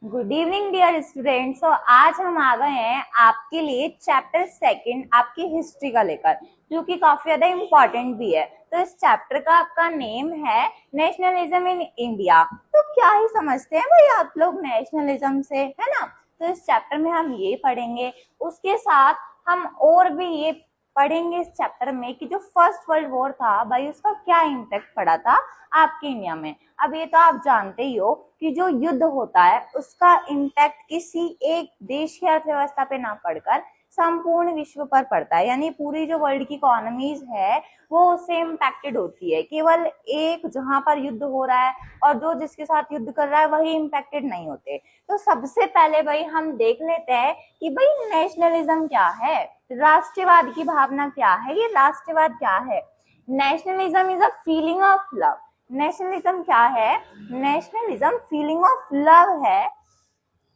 Good evening dear students. तो आज हम आ गए हैं आपके लिए चैप्टर सेकंड आपकी हिस्ट्री का लेकर, जो कि काफी ज्यादा इम्पोर्टेंट भी है। तो इस चैप्टर का आपका नेम है नेशनलिज्म इन इंडिया। तो क्या ही समझते हैं भाई आप लोग नेशनलिज्म से, है ना। तो इस चैप्टर में हम ये पढ़ेंगे, उसके साथ हम और भी ये पढ़ेंगे इस चैप्टर में कि जो फर्स्ट वर्ल्ड वॉर था भाई उसका क्या इम्पैक्ट पड़ा था आपके इंडिया में। अब ये तो आप जानते ही हो कि जो युद्ध होता है उसका इम्पैक्ट किसी एक देश की अर्थव्यवस्था पे ना पड़कर संपूर्ण विश्व पर पड़ता है, यानी पूरी जो वर्ल्ड की इकोनॉमीज है वो उससे इम्पैक्टेड होती है। केवल एक जहां पर युद्ध हो रहा है और जो जिसके साथ युद्ध कर रहा है वही इम्पैक्टेड नहीं होते। तो सबसे पहले भाई हम देख लेते हैं कि भाई नेशनलिज्म क्या है, राष्ट्रवाद की भावना क्या है। ये राष्ट्रवाद क्या है? Nationalism is a feeling of love. Nationalism क्या है? नेशनलिज्म फीलिंग ऑफ लव है,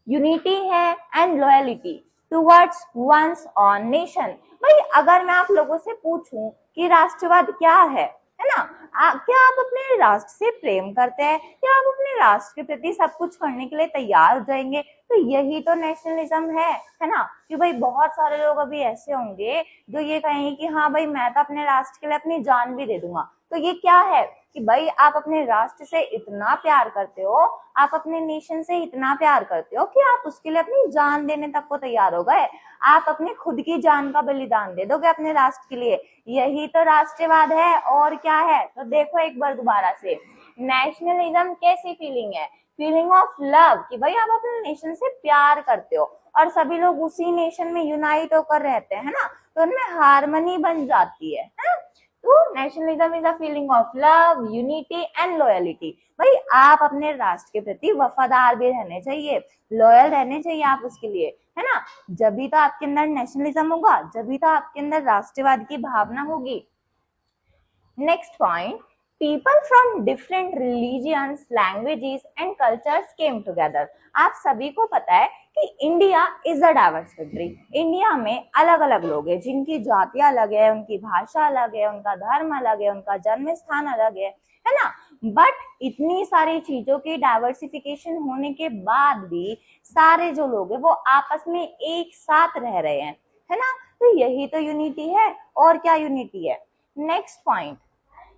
यूनिटी है and loyalty towards one's own nation. भाई अगर मैं आप लोगों से पूछूं कि राष्ट्रवाद क्या है ना, क्या आप अपने राष्ट्र से प्रेम करते हैं? क्या आप अपने राष्ट्र के प्रति सब कुछ करने के लिए तैयार हो जाएंगे? तो यही तो नेशनलिज्म है ना। कि भाई बहुत सारे लोग अभी ऐसे होंगे जो ये कहेंगे कि हाँ भाई मैं तो अपने राष्ट्र के लिए अपनी जान भी दे दूंगा। तो ये क्या है कि भाई आप अपने राष्ट्र से इतना प्यार करते हो, आप अपने नेशन से इतना प्यार करते हो कि आप उसके लिए अपनी जान देने तक को तैयार हो गए। आप अपनी खुद की जान का बलिदान दे दोगे अपने राष्ट्र के लिए। यही तो राष्ट्रवाद है, और क्या है? तो देखो एक बार दोबारा से, नेशनलिज्म कैसी फीलिंग है? फीलिंग ऑफ लव, कि भाई आप अपने नेशन से प्यार करते हो और सभी लोग उसी नेशन में यूनाइट होकर रहते हैं ना, तो उनमें हार्मनी बन जाती है। तो nationalism is a feeling of love, unity and loyalty. भाई आप अपने राष्ट्र के प्रति वफादार भी रहने चाहिए, लॉयल रहने चाहिए आप उसके लिए, है ना। जब भी तो आपके अंदर नेशनलिज्म होगा, जब भी तो आपके अंदर राष्ट्रवाद की भावना होगी। Next point, people from different religions, languages and cultures came together। आप सभी को पता है कि India is a diverse country. India में अलग अलग लोग हैं जिनकी जातियां अलग है, उनकी भाषा अलग है, उनका धर्म अलग है, उनका जन्म स्थान अलग है ना। बट इतनी सारी चीजों की डाइवर्सिफिकेशन होने के बाद भी सारे जो लोग हैं वो आपस में एक साथ रह रहे हैं, है ना। तो यही तो यूनिटी है, और क्या यूनिटी है। Next point,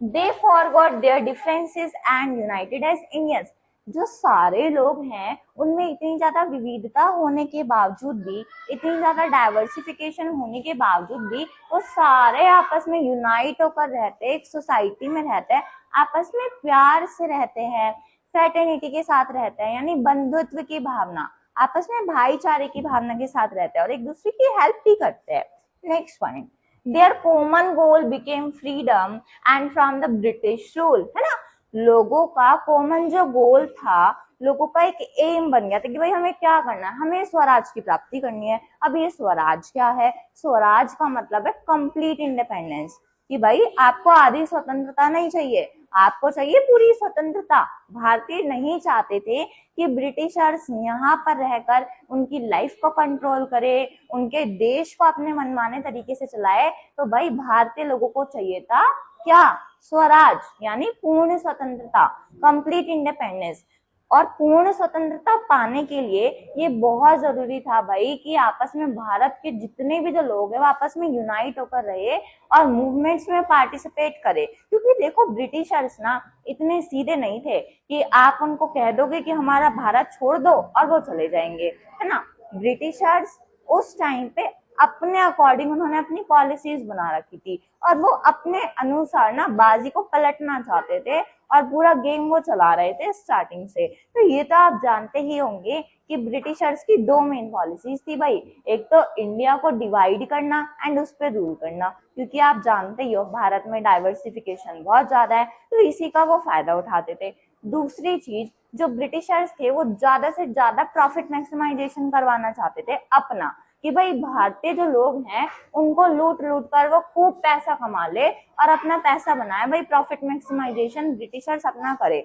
they forgot their differences and united as Indians। जो सारे लोग हैं उनमें इतनी ज्यादा विविधता होने के बावजूद भी, इतनी ज्यादा डाइवर्सिफिकेशन होने के बावजूद भी वो सारे आपस में यूनाइट होकर रहते हैं, एक सोसाइटी में रहते हैं, आपस में प्यार से रहते हैं, फ्रेटर्निटी के साथ रहते हैं, यानी बंधुत्व की भावना, आपस में भाईचारे की भावना के साथ रहते हैं और एक दूसरे की हेल्प भी करते हैं। Next point, their common goal became freedom and from the British rule, है ना। लोगों का कॉमन जो गोल था, लोगों का एक एम बन गया था कि भाई हमें क्या करना है, हमें स्वराज की प्राप्ति करनी है। अब ये स्वराज क्या है? स्वराज का मतलब है कंप्लीट इंडिपेंडेंस, कि भाई आपको आधी स्वतंत्रता नहीं चाहिए, आपको चाहिए पूरी स्वतंत्रता। भारतीय नहीं चाहते थे कि ब्रिटिशर्स यहाँ पर रहकर उनकी लाइफ को कंट्रोल करे, उनके देश को अपने मनमाने तरीके से चलाए। तो भाई भारतीय लोगों को चाहिए था क्या? स्वराज, यानी पूर्ण स्वतंत्रता, कंप्लीट इंडिपेंडेंस। और पूर्ण स्वतंत्रता पाने के लिए ये बहुत जरूरी था भाई कि आपस में भारत के जितने भी जो लोग हैं वो आपस में यूनाइट होकर रहे और मूवमेंट्स में पार्टिसिपेट करे। क्योंकि देखो ब्रिटिशर्स ना इतने सीधे नहीं थे कि आप उनको कह दोगे कि हमारा भारत छोड़ दो और वो चले जाएंगे, है ना। ब्रिटिशर्स उस टाइम पे अपने अकॉर्डिंग उन्होंने अपनी पॉलिसीज बना रखी थी और वो अपने अनुसार ना बाजी को पलटना चाहते थे और पूरा गेम वो चला रहे थे स्टार्टिंग से। तो ये तो आप जानते ही होंगे कि ब्रिटिशर्स की दो मेन पॉलिसीज थी भाई, एक तो इंडिया को डिवाइड करना एंड उस पर रूल करना, क्योंकि आप जानते ही हो भारत में डाइवर्सिफिकेशन बहुत ज्यादा है, तो इसी का वो फायदा उठाते थे। दूसरी चीज, जो ब्रिटिशर्स थे वो ज्यादा से ज्यादा प्रॉफिट मैक्सिमाइजेशन करवाना चाहते थे अपना, कि भाई भारतीय जो लोग हैं उनको लूट लूट कर वो खूब पैसा कमा ले और अपना पैसा बनाए। भाई प्रॉफिट मैक्सिमाइजेशन ब्रिटिशर्स अपना करे।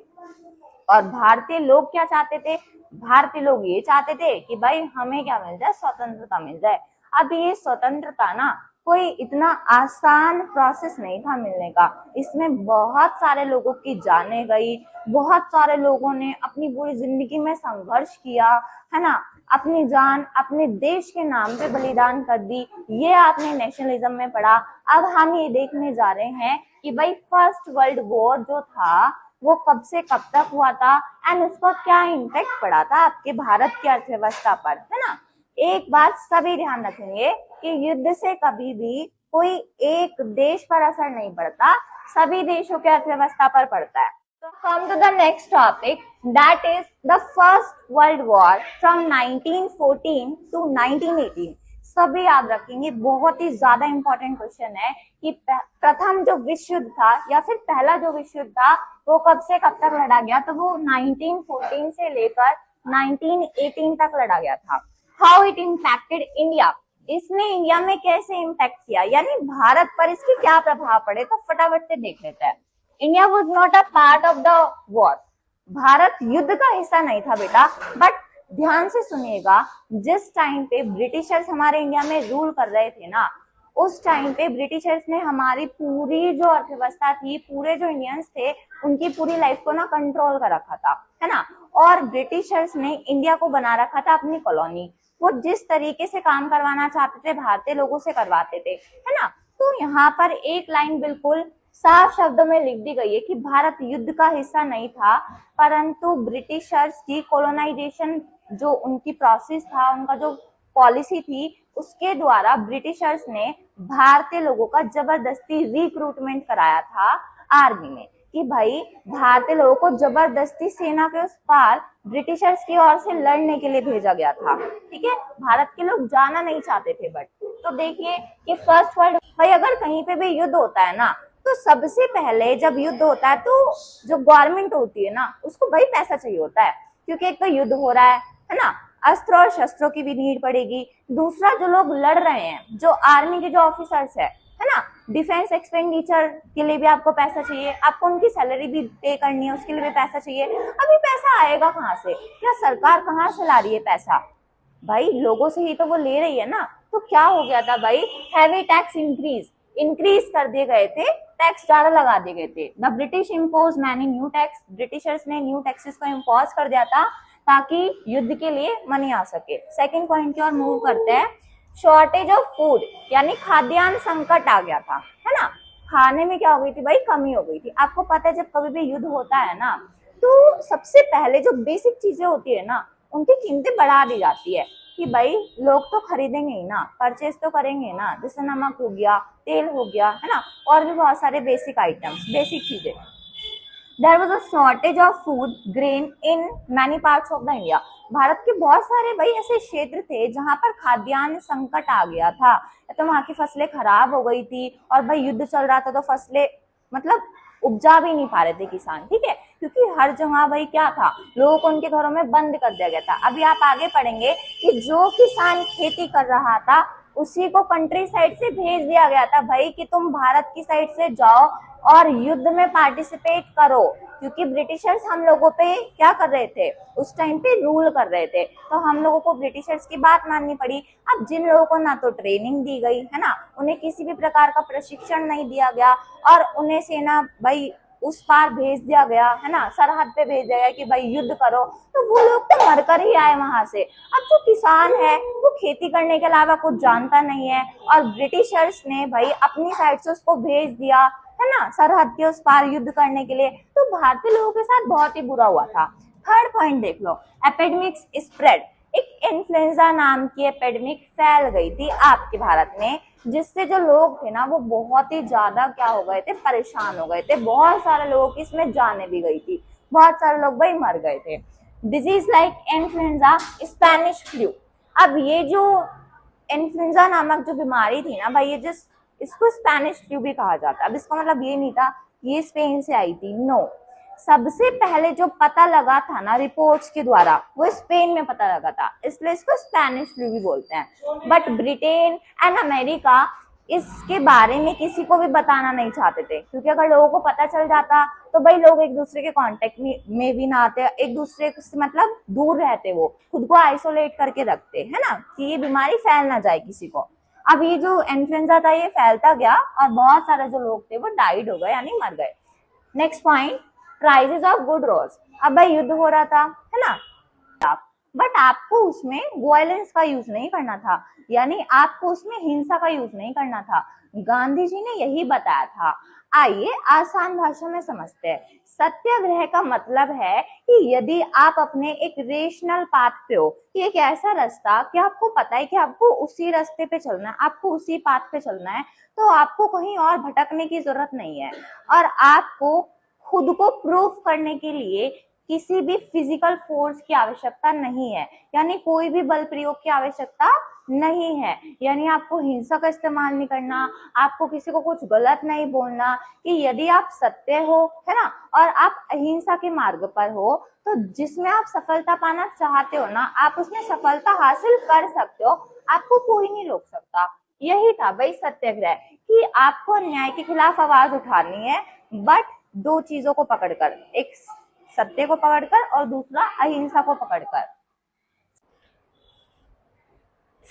और भारतीय लोग क्या चाहते थे? भारतीय लोग ये चाहते थे कि भाई हमें क्या मिल जाए, स्वतंत्रता मिल जाए। अब ये स्वतंत्रता ना कोई इतना आसान प्रोसेस नहीं था मिलने का। इसमें बहुत सारे लोगों की जानें गई, बहुत सारे लोगों ने अपनी पूरी जिंदगी में संघर्ष किया, है ना, अपनी जान अपने देश के नाम पे बलिदान कर दी। ये आपने नेशनलिज्म में पढ़ा। अब हम ये देखने जा रहे हैं कि भाई फर्स्ट वर्ल्ड वॉर जो था वो कब से कब तक हुआ था एंड उसका क्या इम्पैक्ट पड़ा था आपके भारत की अर्थव्यवस्था पर, है ना। एक बात सभी ध्यान रखेंगे कि युद्ध से कभी भी कोई एक देश पर असर नहीं पड़ता, सभी देशों की अर्थव्यवस्था पर पड़ता है। तो come to the next topic, that is the first world war from 1914 to 1918। सभी याद रखेंगे, बहुत ही ज्यादा इंपॉर्टेंट क्वेश्चन है कि प्रथम जो विश्व युद्ध था या फिर पहला जो विश्व युद्ध था वो कब से कब तक लड़ा गया, तो वो 1914 से लेकर 1918 तक लड़ा गया था। हाउ इट इम्पैक्टेड इंडिया, इसने इंडिया में कैसे इम्पैक्ट किया, यानी भारत पर इसके क्या प्रभाव पड़े, तो फटाफट से देख लेते हैं। India was not a part of the war, Bharat युद्ध का हिस्सा नहीं था बेटा। बट ध्यान से सुनिएगा, जिस टाइम पे ब्रिटिशर्स हमारे इंडिया में रूल कर रहे थे ना, उस टाइम पे ब्रिटिशर्स ने हमारी पूरी जो अर्थव्यवस्था थी, पूरे जो इंडियंस थे, उनकी पूरी लाइफ को ना कंट्रोल कर रखा था, है ना। और ब्रिटिशर्स ने इंडिया को बना रखा था अपनी कॉलोनी। वो जिस तरीके से काम करवाना चाहते थे भारतीय लोगों से करवाते थे, है ना। तो यहाँ पर एक लाइन बिल्कुल साफ शब्दों में लिख दी गई है कि भारत युद्ध का हिस्सा नहीं था, परंतु ब्रिटिशर्स की कॉलोनाइजेशन जो उनकी प्रोसेस था, उनका जो पॉलिसी थी, उसके द्वारा ब्रिटिशर्स ने भारतीय लोगों का जबरदस्ती रिक्रूटमेंट कराया था आर्मी में, कि भाई भारतीय लोगों को जबरदस्ती सेना के उस पार ब्रिटिशर्स की ओर से लड़ने के लिए भेजा गया था। ठीक है, भारत के लोग जाना नहीं चाहते थे। बट तो देखिए कि फर्स्ट वर्ल्ड, भाई अगर कहीं पे भी युद्ध होता है ना, तो सबसे पहले जब युद्ध होता है तो जो गवर्नमेंट होती है ना, उसको भाई पैसा चाहिए होता है, क्योंकि एक तो युद्ध हो रहा है ना, अस्त्र और शस्त्रों की भी नीड पड़ेगी। दूसरा, जो लोग लड़ रहे हैं, जो आर्मी के जो ऑफिसर्स है ना, डिफेंस एक्सपेंडिचर के लिए भी आपको पैसा चाहिए, आपको उनकी सैलरी भी पे करनी है, उसके लिए भी पैसा चाहिए। अभी पैसा आएगा कहाँ से, क्या सरकार कहाँ से ला रही है पैसा, भाई लोगों से ही तो वो ले रही है ना। तो क्या हो गया था भाई, हैवी टैक्स इंक्रीज कर दिए गए थे, टैक्स ज्यादा लगा दिए गए थे। The British impose many new tax, Britishers ने न्यू टैक्सेस को इम्पोज कर दिया था ताकि युद्ध के लिए मनी आ सके। सेकंड पॉइंट की ओर मूव करते हैं, शॉर्टेज ऑफ फूड, यानी खाद्यान्न संकट आ गया था, है ना। खाने में क्या हो गई थी भाई, कमी हो गई थी। आपको पता है जब कभी भी युद्ध होता है ना, तो सबसे पहले जो बेसिक चीजें होती है ना, उनकी कीमतें बढ़ा दी जाती है कि भाई लोग तो खरीदेंगे ही ना, परचेज तो करेंगे ना, जैसे नमक हो गया, तेल हो गया, है ना, और भी बहुत सारे बेसिक आइटम्स, बेसिक चीजें। There was a shortage of food grain in many parts of the India. भारत के बहुत सारे भाई ऐसे क्षेत्र थे जहां पर खाद्यान्न संकट आ गया था, तो वहां की फसलें खराब हो गई थी, और भाई युद्ध चल रहा था तो फसलें मतलब उपजा भी नहीं पा रहे थे किसान। ठीक है, क्योंकि हर जगह भाई क्या था, लोगों को उनके घरों में बंद कर दिया गया था। अभी आप आगे पढ़ेंगे कि जो किसान खेती कर रहा था उसी को कंट्री साइड से भेज दिया गया था भाई कि तुम भारत की साइड से जाओ और युद्ध में पार्टिसिपेट करो, क्योंकि ब्रिटिशर्स हम लोगों पे क्या कर रहे थे, उस टाइम पे रूल कर रहे थे, तो हम लोगों को ब्रिटिशर्स की बात माननी पड़ी। अब जिन लोगों को ना तो ट्रेनिंग दी गई, है ना, उन्हें किसी भी प्रकार का प्रशिक्षण नहीं दिया गया, और उन्हें सेना भाई उस पार भेज दिया गया, है ना, सरहद पे भेज दिया गया कि भाई युद्ध करो, तो वो लोग तो मरकर ही आए वहां से। अब जो किसान है वो खेती करने के अलावा कुछ जानता नहीं है, और ब्रिटिशर्स ने भाई अपनी साइड से उसको भेज दिया, है ना, सरहद के उस पार युद्ध करने के लिए। तो भारतीय लोगों के साथ बहुत ही बुरा हुआ था। थर्ड पॉइंट देख लो, एपिडेमिक्स स्प्रेड, एक इन्फ्लुएंजा नाम की एपिडेमिक फैल गई थी आपके भारत में, जिससे जो लोग थे ना वो बहुत ही ज्यादा क्या हो गए थे, परेशान हो गए थे। बहुत सारे लोगों की इसमें जाने भी गई थी, बहुत सारे लोग भाई मर गए थे। Disease like influenza, Spanish flu. अब ये जो इन्फ्लुएंजा नामक जो बीमारी थी ना भाई, ये इसको स्पेनिश फ्लू भी कहा जाता है। अब इसका मतलब ये नहीं था ये स्पेन से आई थी, नो। सबसे पहले जो पता लगा था ना रिपोर्ट्स के द्वारा, वो स्पेन में पता लगा था, इसलिए इसको स्पेनिश फ्लू भी बोलते हैं। बट ब्रिटेन एंड अमेरिका इसके बारे में किसी को भी बताना नहीं चाहते थे, क्योंकि अगर लोगों को पता चल जाता तो भाई लोग एक दूसरे के कांटेक्ट में भी ना आते, एक दूसरे से मतलब दूर रहते, वो खुद को आइसोलेट करके रखते, है ना, कि ये बीमारी फैल ना जाए किसी को। अब ये जो इन्फ्लुएंजा था ये फैलता गया और बहुत सारे जो लोग थे वो डाइड हो गए यानी मर गए। Next point, prices of good rose. अब भाई युद्ध हो रहा था है ना, बट आपको उसमें वायलेंस का यूज नहीं करना था, यानी आपको उसमें हिंसा का यूज नहीं करना था। गांधी जी ने यही बताया था। आइए आसान भाषा में समझते हैं। सत्याग्रह का मतलब है कि यदि आप अपने एक रेशनल पाथ पे हो, कि एक ऐसा रास्ता कि आपको पता है कि आपको उसी रास्ते पे चलना है, आपको उसी पाथ पे चलना है, तो आपको कहीं और भटकने की जरूरत नहीं है और आपको खुद को प्रूव करने के लिए किसी भी फिजिकल फोर्स की आवश्यकता नहीं है, यानी कोई भी बल प्रयोग की आवश्यकता नहीं है, यानी आपको हिंसा का इस्तेमाल नहीं करना, आपको किसी को कुछ गलत नहीं बोलना। कि यदि आप सत्य हो है ना और आप अहिंसा के मार्ग पर हो, तो जिसमें आप सफलता पाना चाहते हो ना, आप उसमें सफलता हासिल कर सकते हो, आपको कोई नहीं रोक सकता। यही था भाई सत्याग्रह, कि आपको अन्याय के खिलाफ आवाज उठानी है, बट दो चीजों को पकड़कर, एक सत्य को पकड़कर और दूसरा अहिंसा को पकड़कर।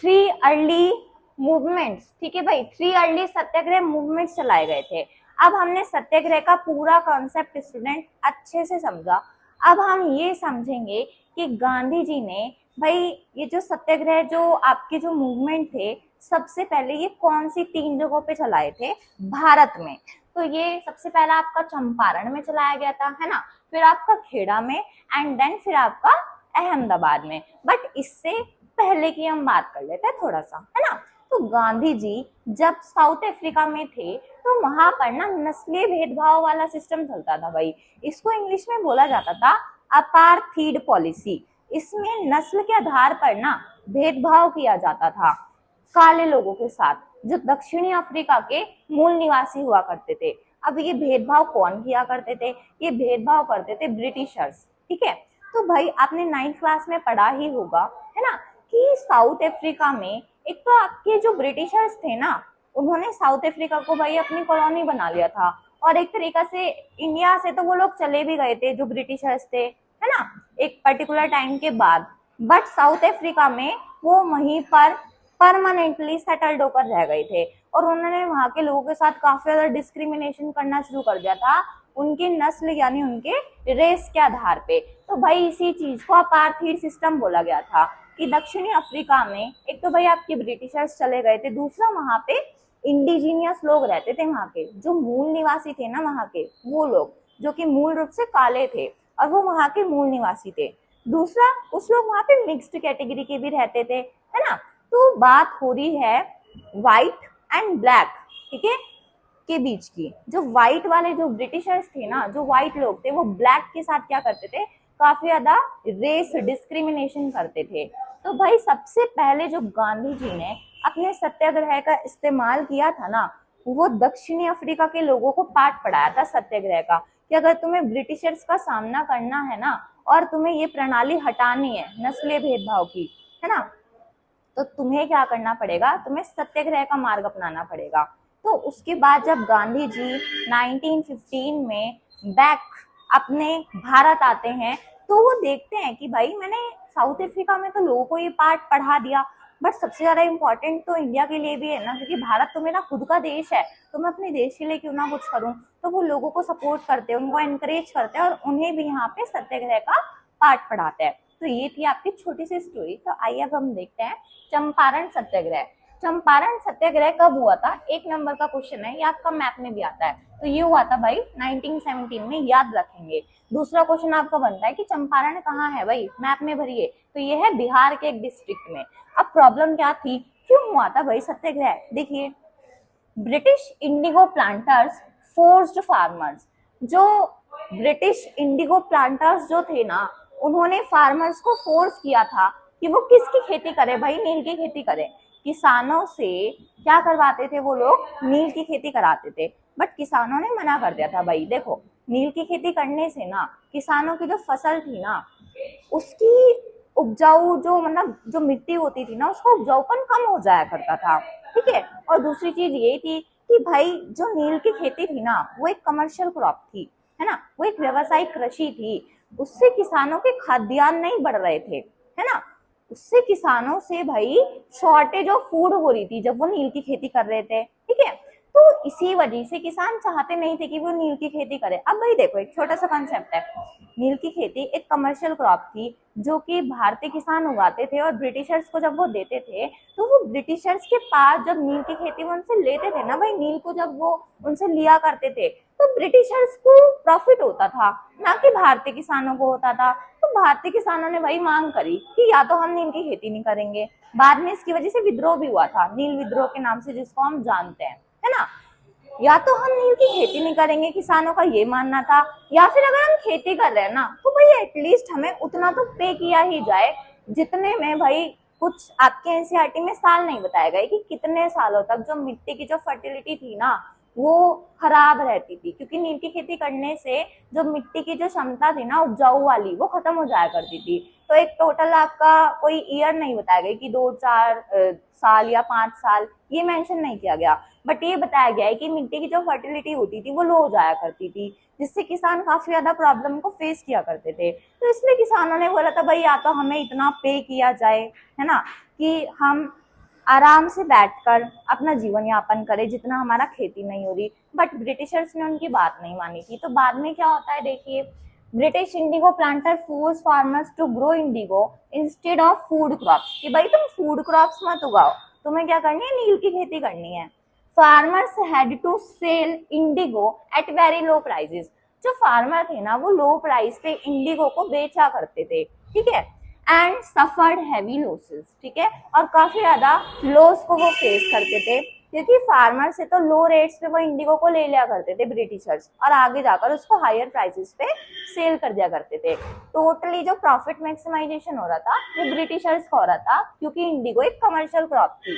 3 अर्ली मूवमेंट्स, ठीक है भाई, 3 अर्ली सत्याग्रह मूवमेंट्स चलाए गए थे। अब हमने सत्याग्रह का पूरा कॉन्सेप्ट स्टूडेंट अच्छे से समझा। अब हम ये समझेंगे कि गांधी जी ने भाई ये जो सत्याग्रह जो आपके जो मूवमेंट थे, सबसे पहले ये कौन सी 3 जगहों पे चलाए थे भारत में। तो ये सबसे पहला आपका चंपारण में चलाया गया था है ना, फिर आपका खेड़ा में एंड देन फिर आपका अहमदाबाद में। बट इससे पहले की हम बात कर लेते हैं थोड़ा सा है ना। तो गांधी जी जब साउथ अफ्रीका में थे तो वहां पर ना नस्लीय भेदभाव वाला सिस्टम चलता था भाई, इसको इंग्लिश में बोला जाता था अपार्थीड पॉलिसी। इसमें नस्ल के आधार पर ना भेदभाव किया जाता था काले लोगों के साथ जो दक्षिणी अफ्रीका के मूल निवासी हुआ करते थे। अब ये भेदभाव कौन किया करते थे, ये भेदभाव करते थे ब्रिटिशर्स, ठीक है। तो भाई आपने 9th क्लास में पढ़ा ही होगा है ना कि साउथ अफ्रीका में एक तो आपके जो ब्रिटिशर्स थे ना, उन्होंने साउथ अफ्रीका को भाई अपनी कॉलोनी बना लिया था और एक तरीका से इंडिया से तो वो लोग चले भी गए थे जो ब्रिटिशर्स थे है ना एक पर्टिकुलर टाइम के बाद, बट साउथ अफ्रीका में वो वहीं पर परमानेंटली सेटल्ड होकर रह गए थे और उन्होंने वहां के लोगों के साथ काफी ज्यादा डिस्क्रिमिनेशन करना शुरू कर दिया था उनकी नस्ल यानी उनके रेस के आधार पे। तो भाई इसी चीज को अपार्थीड सिस्टम बोला गया था कि दक्षिणी अफ्रीका में एक तो भाई आपके ब्रिटिशर्स चले गए थे, दूसरा वहां पे इंडिजीनियस लोग रहते थे, वहां के जो मूल निवासी थे ना वहां के वो लोग जो कि मूल रूप से काले थे और वो वहां के मूल निवासी थे। दूसरा कुछ लोग वहां पे मिक्स्ड कैटेगरी के भी रहते थे है ना। तो बात हो रही है व्हाइट एंड ब्लैक, ठीक है, के बीच की। जो व्हाइट वाले जो ब्रिटिशर्स थे ना, जो व्हाइट लोग थे, वो ब्लैक के साथ क्या करते थे, काफी ज्यादा रेस डिस्क्रिमिनेशन करते थे। तो भाई सबसे पहले जो गांधी जी ने अपने सत्याग्रह का इस्तेमाल किया था ना, वो दक्षिणी अफ्रीका के लोगों को पाठ पढ़ाया था सत्याग्रह का, कि अगर तुम्हें ब्रिटिशर्स का सामना करना है ना और तुम्हें ये प्रणाली हटानी है नस्लीय भेदभाव की है ना, तो तुम्हें क्या करना पड़ेगा, तुम्हें सत्याग्रह का मार्ग अपनाना पड़ेगा। तो उसके बाद जब गांधी जी 1915 में बैक अपने भारत आते हैं तो वो देखते हैं कि भाई मैंने साउथ अफ्रीका में तो लोगों को ये पाठ पढ़ा दिया, बट सबसे ज्यादा इम्पोर्टेंट तो इंडिया के लिए भी है ना, क्योंकि भारत तो मेरा खुद का देश है, तो मैं अपने देश के लिए क्यों ना कुछ करूं। तो वो लोगों को सपोर्ट करते हैं, उनको एनकरेज करते हैं और उन्हें भी यहाँ पे सत्याग्रह का पाठ पढ़ाते हैं। तो ये थी आपकी छोटी सी स्टोरी। तो आइए अब हम देखते हैं चंपारण सत्याग्रह। चंपारण सत्याग्रह कब हुआ था, 1 नंबर का क्वेश्चन है, ये आपका मैप में भी आता है। तो ये हुआ था भाई 1917 में, याद रखेंगे। दूसरा क्वेश्चन आपका बनता है कि चंपारण कहाँ है, भाई मैप में भरिए, तो ये है बिहार के एक डिस्ट्रिक्ट में। अब प्रॉब्लम क्या थी, क्यों हुआ था भाई सत्याग्रह, देखिए British Indigo planters forced farmers, जो ब्रिटिश इंडिगो प्लांटर्स जो थे ना, उन्होंने फार्मर्स को फोर्स किया था कि वो किसकी खेती करे भाई, नील की खेती करे। किसानों से क्या करवाते थे वो लोग, नील की खेती कराते थे, बट किसानों ने मना कर दिया था। भाई देखो नील की खेती करने से ना किसानों की जो फसल थी ना उसकी उपजाऊ जो मतलब जो मिट्टी होती थी ना उसका उपजाऊपन कम हो जाया करता था, ठीक है। और दूसरी चीज ये थी कि भाई जो नील की खेती थी ना वो एक कमर्शियल क्रॉप थी है ना, वो एक व्यावसायिक कृषि थी, उससे किसानों के खाद्यान्न नहीं बढ़ रहे थे है ना, उससे किसानों से भाई शॉर्टेज ऑफ फूड हो रही थी जब वो नील की खेती कर रहे थे, ठीक है। तो इसी वजह से किसान चाहते नहीं थे कि वो नील की खेती करे। अब भाई देखो, एक छोटा सा कंसेप्ट है, नील की खेती एक कमर्शियल क्रॉप थी जो कि भारतीय किसान उगाते थे, और ब्रिटिशर्स को जब वो देते थे तो वो ब्रिटिशर्स के पास जब नील की खेती वो उनसे लेते थे ना भाई, नील को जब वो उनसे लिया करते थे तो ब्रिटिशर्स को प्रॉफिट होता था, ना कि भारतीय किसानों को होता था। तो भारतीय किसानों ने भाई मांग करी कि या तो हम नील की खेती नहीं करेंगे। बाद में इसकी वजह से विद्रोह भी हुआ था, नील विद्रोह के नाम से, जिसको हम जानते हैं, है ना। या तो हम नील की खेती नहीं करेंगे, किसानों का ये मानना था, या फिर अगर हम खेती कर रहे हैं ना तो भाई एटलीस्ट हमें उतना तो पे किया ही जाए जितने में भाई, कुछ आपके एनसीईआरटी में साल नहीं बताया गया कि कितने सालों तक जो मिट्टी की जो फर्टिलिटी थी ना वो खराब रहती थी, क्योंकि नील की खेती करने से जो मिट्टी की जो क्षमता थी ना उपजाऊ वाली, वो खत्म हो जाया करती थी। तो एक टोटल आपका कोई ईयर नहीं बताया गया कि 2-4 साल या 5 साल, ये मेंशन नहीं किया गया, बट ये बताया गया है कि मिट्टी की जो फर्टिलिटी होती थी वो लो हो जाया करती थी, जिससे किसान काफी ज्यादा प्रॉब्लम को फेस किया करते थे। तो इसलिए किसानों ने बोला था भाई या तो हमें इतना पे किया जाए, है ना, कि हम आराम से बैठकर अपना जीवन यापन करें जितना हमारा खेती नहीं हो रही। बट ब्रिटिशर्स ने उनकी बात नहीं मानी थी। तो बाद में क्या होता है देखिए, British indigo planter force farmers to grow indigo instead of food crops, कि भाई तुम फूड क्रॉप्स मत उगाओ, तुम्हें क्या करनी है, नील की खेती करनी है। Farmers had to sell indigo at very low prices, जो फार्मर थे ना वो लो प्राइस पे इंडिगो को बेचा करते थे, ठीक है। एंड सफर्ड हैवी लॉसेस, ठीक है, और काफी ज्यादा लॉस को वो फेस करते थे, क्योंकि फार्मर से तो लो रेट्स पे वो इंडिगो को ले लिया करते थे ब्रिटिशर्स, और आगे जाकर उसको हायर प्राइसेस पे सेल कर दिया करते थे। टोटली जो प्रॉफिट मैक्सिमाइजेशन हो रहा था वो ब्रिटिशर्स का हो रहा था, क्योंकि इंडिगो एक कमर्शियल क्रॉप थी।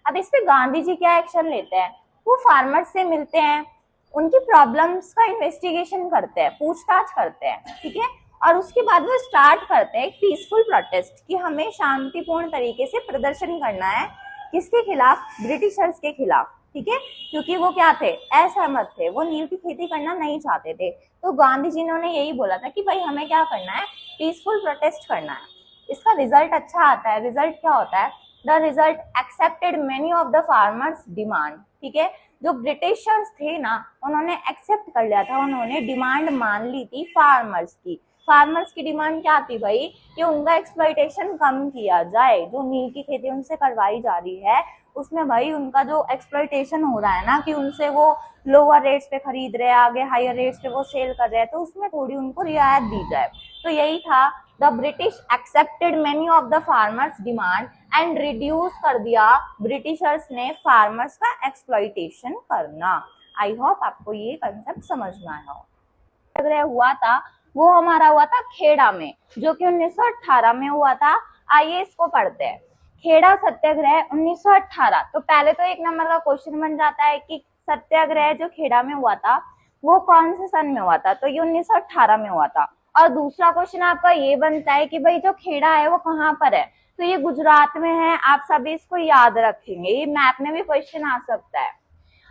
अब इस पे गांधी जी क्या एक्शन लेते हैं, वो फार्मर्स से मिलते हैं, उनकी प्रॉब्लम्स का इन्वेस्टिगेशन करते हैं, पूछताछ करते हैं, ठीक है। और उसके बाद वो स्टार्ट करते हैं एक पीसफुल प्रोटेस्ट, कि हमें शांतिपूर्ण तरीके से प्रदर्शन करना है, किसके खिलाफ, ब्रिटिशर्स के खिलाफ, ठीक है। क्योंकि वो क्या थे, असहमत थे, वो नील की खेती करना नहीं चाहते थे। तो गांधी जी ने यही बोला था कि भाई हमें क्या करना है, पीसफुल प्रोटेस्ट करना है। इसका रिजल्ट अच्छा आता है। रिजल्ट क्या होता है, the result accepted many of the farmers demand, ठीक है। जो ब्रिटिशर्स थे ना उन्होंने एक्सेप्ट कर लिया था, उन्होंने डिमांड मान ली थी फार्मर्स की। फार्मर्स की डिमांड क्या थी भाई, कि उनका एक्सप्लॉइटेशन कम किया जाए, जो नील की खेती उनसे करवाई जा रही है उसमें भाई उनका जो एक्सप्लॉइटेशन हो रहा है ना, कि उनसे वो लोअर रेट्स पे खरीद रहे हैं, आगे हायर रेट्स पे वो सेल कर रहे हैं, तो उसमें थोड़ी उनको रियायत दी जाए। तो यही था, the British accepted many of the farmers demand and reduce कर दिया ब्रिटिशर्स ने फार्मर्स का एक्सप्लॉइटेशन करना। आई होप आपको ये कंसेप्ट समझ में आया हो। सत्याग्रह हुआ था वो हमारा हुआ था खेड़ा में, जो कि 1918 में हुआ था। आइए इसको पढ़ते हैं। खेड़ा सत्याग्रह 1918। तो पहले तो एक नंबर का क्वेश्चन बन जाता है कि सत्याग्रह जो खेड़ा में हुआ था वो कौन से सन में हुआ था, तो ये 1918 में हुआ था। और दूसरा क्वेश्चन आपका ये बनता है कि भाई जो खेड़ा है वो कहाँ पर है, तो ये गुजरात में है। आप सभी इसको याद रखेंगे, ये मैप में भी क्वेश्चन आ सकता है।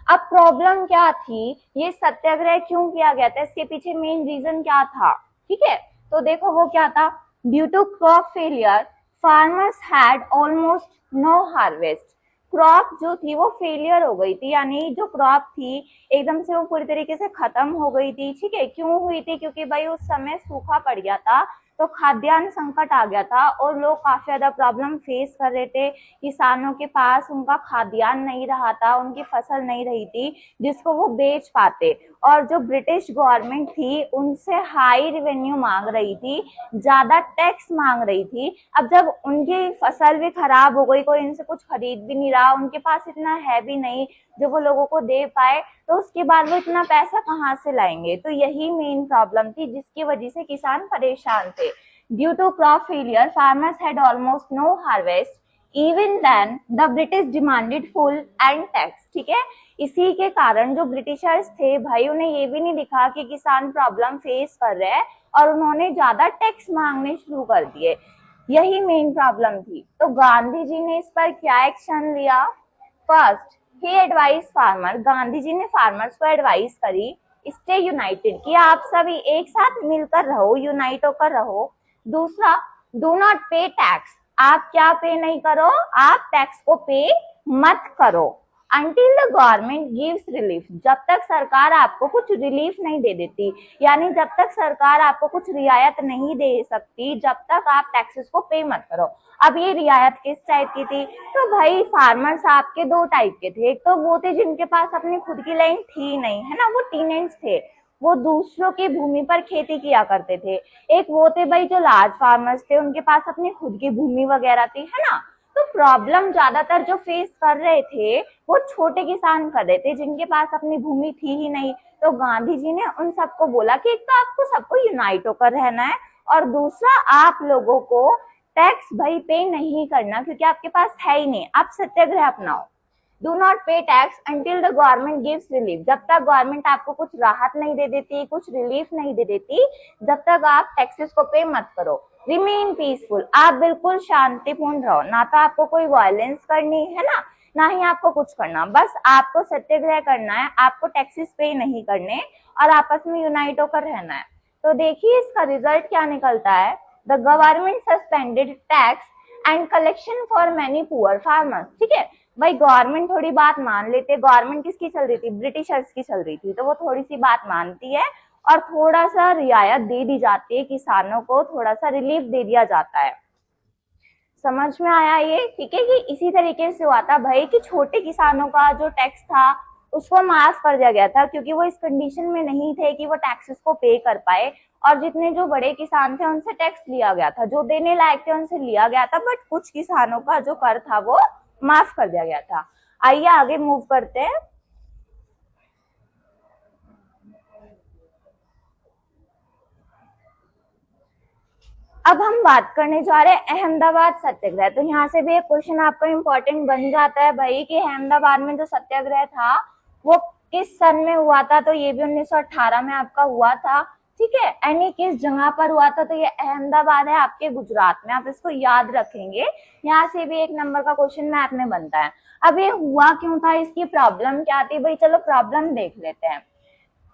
अब प्रॉब्लम क्या थी, ये सत्याग्रह क्यों किया गया था, इसके पीछे मेन रीजन क्या था, ठीक है। तो देखो वो क्या था, due to crop failure farmers had almost no harvest. Crop जो थी वो फेलियर हो गई थी, यानी जो क्रॉप थी एकदम से वो पूरी तरीके से खत्म हो गई थी, ठीक है। क्यों हुई थी, क्योंकि भाई उस समय सूखा पड़ गया था, तो खाद्यान्न संकट आ गया था और लोग काफी ज्यादा प्रॉब्लम फेस कर रहे थे। किसानों के पास उनका खाद्यान्न नहीं रहा था, उनकी फसल नहीं रही थी जिसको वो बेच पाते, और जो ब्रिटिश गवर्नमेंट थी उनसे हाई रेवेन्यू मांग रही थी, ज्यादा टैक्स मांग रही थी। अब जब उनकी फसल भी खराब हो गई, कोई इनसे कुछ खरीद भी नहीं रहा, उनके पास इतना है भी नहीं जो वो लोगों को दे पाए, तो उसके बाद वो इतना पैसा कहाँ से लाएंगे। तो यही मेन प्रॉब्लम थी जिसकी वजह से किसान परेशान थे। Due to crop failure farmers had almost no harvest, even then the British demanded full and tax, ठीक है। इसी के कारण जो ब्रिटिशर्स थे भाई उन्हें ये भी नहीं दिखा कि किसान प्रॉब्लम फेस कर रहे हैं, और उन्होंने ज्यादा टैक्स मांगने शुरू कर दिए। यही मेन प्रॉब्लम थी। तो गांधी जी ने इस पर क्या एक्शन लिया, फर्स्ट ही एडवाइस फार्मर, गांधी जी ने फार्मर्स को एडवाइस करी स्टे यूनाइटेड, कि आप सभी एक साथ मिलकर रहो, यूनाइट होकर रहो। दूसरा डू नॉट पे टैक्स, आप क्या पे नहीं करो, आप टैक्स को पे मत करो। Until the government gives relief, जब तक सरकार आपको कुछ रिलीफ नहीं दे देती, यानी जब तक सरकार आपको कुछ रियायत नहीं दे सकती, जब तक आप टैक्सेस को पे मत करो। अब ये रियायत किस टाइप की थी, तो भाई फार्मर्स आपके दो टाइप के थे, एक तो वो थे जिनके पास अपनी खुद की लैंड थी नहीं, है ना, वो टीनेंट्स थे, वो दूसरों की भूमि पर खेती किया करते थे। एक वो थे भाई जो लार्ज फार्मर्स थे, उनके पास अपनी खुद की भूमि वगैरह थी, है ना। तो प्रॉब्लम ज्यादातर जो फेस कर रहे थे वो छोटे किसान कर रहे थे, जिनके पास अपनी भूमि थी ही नहीं। तो गांधी जी ने उन सबको बोला कि एक तो आपको सबको यूनाइट होकर रहना है, और दूसरा आप लोगों को टैक्स भाई पे नहीं करना, क्योंकि आपके पास है ही नहीं, आप सत्याग्रह अपनाओ। डू नॉट पे tax until the government gives relief, जब तक गवर्नमेंट आपको कुछ राहत नहीं दे देती, कुछ रिलीफ नहीं दे देती, जब तक आप टैक्सेस को पे मत करो। रिमेन पीसफुल, आप बिल्कुल शांतिपूर्ण रहो, ना तो आपको कोई वायलेंस करनी है ना ही आपको कुछ करना, बस आपको सत्याग्रह करना है, आपको टैक्सेस पे नहीं करने और आपस में यूनाइट होकर रहना है। तो देखिए इसका रिजल्ट क्या निकलता है, the government suspended tax and collection for many poor farmers. ठीक है भाई, गवर्नमेंट थोड़ी बात मान लेते, गवर्नमेंट किसकी चल रही थी, ब्रिटिशर्स की चल रही थी, तो वो थोड़ी सी बात मानती है और थोड़ा सा रियायत दे दी जाती है, किसानों को थोड़ा सा रिलीफ दे दिया जाता है। समझ में आया ये, ठीक है। कि इसी तरीके से हुआ था भाई कि छोटे किसानों का जो टैक्स था उसको माफ कर दिया गया था, क्योंकि वो इस कंडीशन में नहीं थे कि वो टैक्सेस को पे कर पाए, और जितने जो बड़े किसान थे उनसे टैक्स लिया गया था, जो देने लायक थे उनसे लिया गया था, बट कुछ किसानों का जो कर था वो माफ कर दिया गया था। आइए आगे मूव करते हैं। अब हम बात करने जा रहे हैं अहमदाबाद सत्याग्रह। तो यहाँ से भी एक क्वेश्चन आपका इंपॉर्टेंट बन जाता है भाई कि अहमदाबाद में जो सत्याग्रह था वो किस सन में हुआ था, तो ये भी 1918 में आपका हुआ था। ठीक है, यानी किस जगह पर हुआ था, तो ये अहमदाबाद है आपके गुजरात में, आप इसको याद रखेंगे। यहाँ से भी एक नंबर का क्वेश्चन मैथ में बनता है। अब ये हुआ क्यों था, इसकी प्रॉब्लम क्या थी भाई, चलो प्रॉब्लम देख लेते हैं।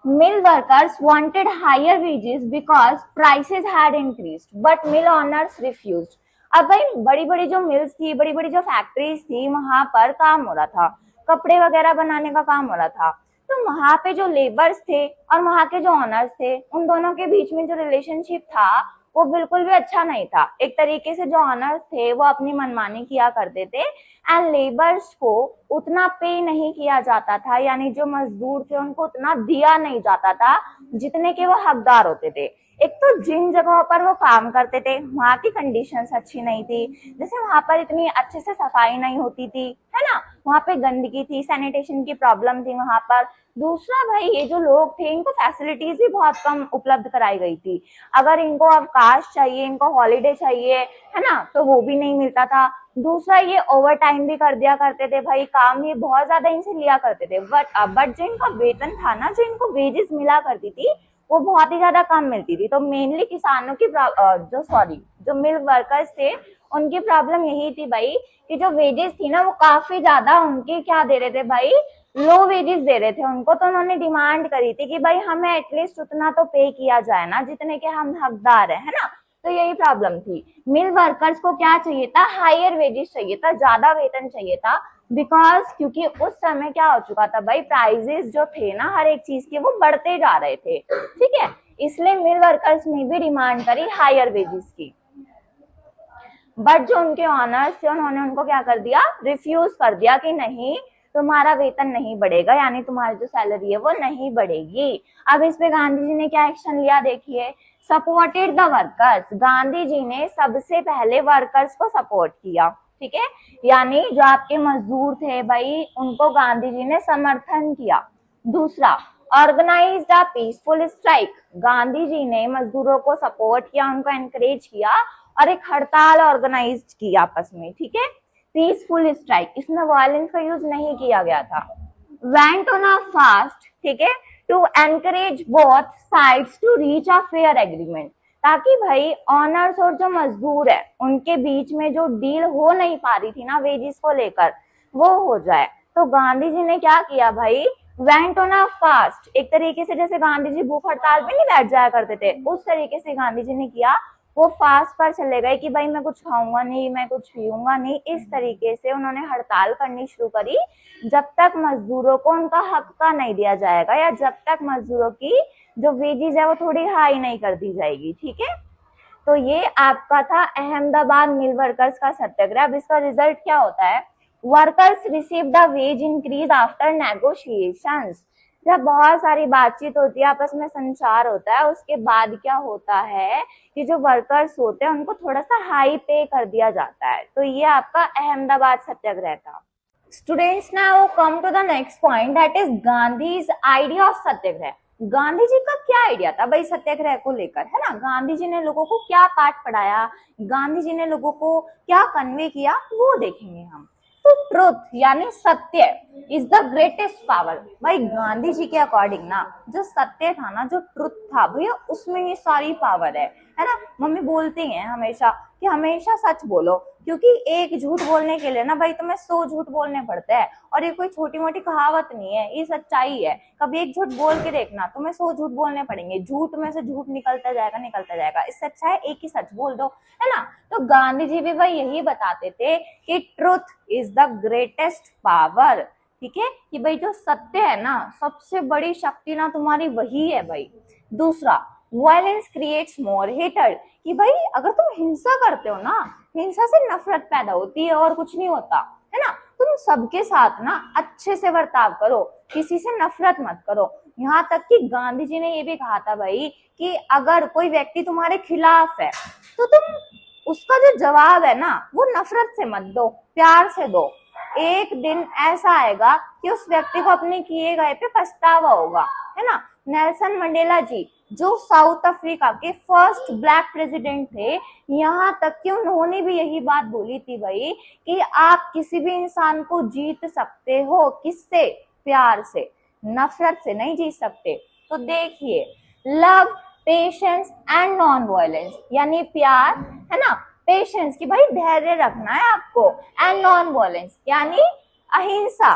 Mill workers wanted higher wages because prices had increased, but mill owners refused. अब भाई बड़ी बड़ी जो मिल्स थी, बड़ी बड़ी जो फैक्ट्रीज थी, वहां पर काम हो रहा था, कपड़े वगैरह बनाने का काम हो रहा था। तो वहां पे जो लेबर्स थे और वहां के जो ऑनर्स थे, उन दोनों के बीच में जो रिलेशनशिप था वो बिल्कुल भी अच्छा नहीं था। एक तरीके से जो ऑनर्स थे वो अपनी मनमानी किया करते थे, एंड लेबर्स को उतना पे नहीं किया जाता था, यानी जो मजदूर थे उनको उतना दिया नहीं जाता था जितने के वो हकदार होते थे। एक तो जिन जगहों पर वो काम करते थे वहां की कंडीशंस अच्छी नहीं थी, जैसे वहां पर इतनी अच्छे से सफाई नहीं होती थी, है ना, वहां पे गंदगी थी, सैनिटेशन की प्रॉब्लम थी वहां पर। दूसरा भाई ये जो लोग थे इनको फैसिलिटीज भी बहुत कम उपलब्ध कराई गई थी, अगर इनको अवकाश चाहिए, इनको हॉलीडे चाहिए, है ना, तो वो भी नहीं मिलता था। दूसरा ये ओवर टाइम भी कर दिया करते थे भाई, काम ये बहुत ज्यादा इनसे लिया करते थे, बट जो इनका वेतन था ना, जो इनको वेजेस मिला करती थी वो बहुत ही ज्यादा कम मिलती थी। तो मेनली किसानों की जो मिल वर्कर्स थे उनकी प्रॉब्लम यही थी भाई कि जो वेजेस थी ना वो काफी ज्यादा उनके क्या दे रहे थे भाई, लो वेजेस दे रहे थे उनको। तो उन्होंने डिमांड करी थी कि भाई हमें एटलीस्ट उतना तो पे किया जाए ना जितने के हम हकदार है ना। तो यही प्रॉब्लम थी, मिल वर्कर्स को क्या चाहिए था, हायर वेजेस चाहिए था, ज्यादा वेतन चाहिए था, बिकॉज क्योंकि उस समय क्या हो चुका था भाई, प्राइजेस जो थे ना हर एक चीज के वो बढ़ते जा रहे थे। ठीक है, इसलिए मिल वर्कर्स ने भी डिमांड करी हायर वेजेस की, बट जो उनके ऑनर्स थे उन्होंने उनको क्या कर दिया, रिफ्यूज कर दिया कि नहीं तुम्हारा वेतन नहीं बढ़ेगा, यानी तुम्हारी जो सैलरी है वो नहीं बढ़ेगी। अब इस पे गांधी जी ने क्या एक्शन लिया देखिए, supported the workers, Gandhi ji ने सबसे पहले वर्कर्स को सपोर्ट किया। ठीक है, यानी जो आपके मजदूर थे भाई उनको गांधी जी ने समर्थन किया। दूसरा, organised a peaceful strike, Gandhi ji ने मजदूरों को सपोर्ट किया, उनको एनकरेज किया और एक हड़ताल ऑर्गेनाइज की आपस में। ठीक है, पीसफुल स्ट्राइक, इसमें वायलेंस का यूज नहीं किया गया था। वेंट ऑन अ फास्ट, ठीक है, to encourage both sides to reach a fair agreement, ताकि भाई ऑनर्स और जो मजदूर है उनके बीच में जो डील हो नहीं पा रही थी ना वेजेस को लेकर वो हो जाए। तो गांधी जी ने क्या किया भाई, वेंट ऑन अ फास्ट, एक तरीके से जैसे गांधी जी भूख हड़ताल पे नहीं बैठ जाया करते थे उस तरीके से गांधी जी ने किया, वो फास्ट पर चले गए कि भाई मैं कुछ खाऊंगा नहीं, मैं कुछ पीऊंगा नहीं। इस तरीके से उन्होंने हड़ताल करनी शुरू करी जब तक मजदूरों को उनका हक का नहीं दिया जाएगा, या जब तक मजदूरों की जो वेजेस है वो थोड़ी हाई नहीं कर दी जाएगी। ठीक है, तो ये आपका था अहमदाबाद मिल वर्कर्स का सत्याग्रह। अब इसका रिजल्ट क्या होता है? Workers receive the ways increase after negotiations. जब बहुत सारी बातचीत होती है, आपस में संचार होता है, उसके बाद क्या होता है कि जो वर्कर्स होते हैं उनको थोड़ा सा हाई पे कर दिया जाता है। तो ये आपका अहमदाबाद सत्याग्रह था। Students now come to the next point, that is Gandhi's idea of satyagraha. Gandhi ji का क्या आइडिया था भाई सत्याग्रह को लेकर, है ना? गांधी जी ने लोगों को क्या पाठ पढ़ाया, गांधी जी ने लोगों को क्या कन्वे किया, वो देखेंगे हम। तो ट्रुथ यानी सत्य इज द ग्रेटेस्ट पावर। भाई गांधी जी के अकॉर्डिंग ना जो सत्य था ना, जो ट्रुथ था भैया, उसमें ही सारी पावर है ना? मम्मी बोलती हैं हमेशा कि हमेशा सच बोलो, क्योंकि एक झूठ बोलने के लिए ना भाई तुम्हें 100 झूठ बोलने पड़ते हैं। और ये कोई छोटी मोटी कहावत नहीं है, ये सच्चाई है। कभी एक झूठ बोल के देखना, तुम्हें 100 झूठ बोलने पड़ेंगे, झूठ में से झूठ निकलता जाएगा निकलता जाएगा। इससे अच्छा है एक ही सच बोल दो, है ना? तो गांधी जी भी भाई यही बताते थे कि truth is the greatest power. ठीक है, कि भाई जो सत्य है ना, सबसे बड़ी शक्ति ना तुम्हारी वही है भाई। दूसरा, वायलेंस क्रिएट्स मोर हेटर्ड, कि भाई अगर तुम हिंसा करते हो ना, हिंसा से नफरत पैदा होती है और कुछ नहीं होता, है ना? तुम सबके साथ ना अच्छे से बर्ताव करो, किसी से नफरत मत करो। यहाँ तक कि गांधी जी ने ये भी कहा था भाई कि अगर कोई व्यक्ति तुम्हारे खिलाफ है तो तुम उसका जो जवाब है ना वो नफरत से मत दो, प्यार से दो। एक दिन ऐसा आएगा कि उस व्यक्ति को अपने किए गए पे पछतावा होगा, है ना? नेल्सन मंडेला जी जो साउथ अफ्रीका के फर्स्ट ब्लैक प्रेसिडेंट थे, यहाँ तक कि उन्होंने भी यही बात बोली थी भाई कि आप किसी भी इंसान को जीत सकते हो, किससे? प्यार से, नफरत से नहीं जीत सकते। तो देखिए, love, patience and non violence, यानी प्यार, है ना, पेशेंस की भाई धैर्य रखना है आपको, एंड नॉन वायलेंस यानी अहिंसा,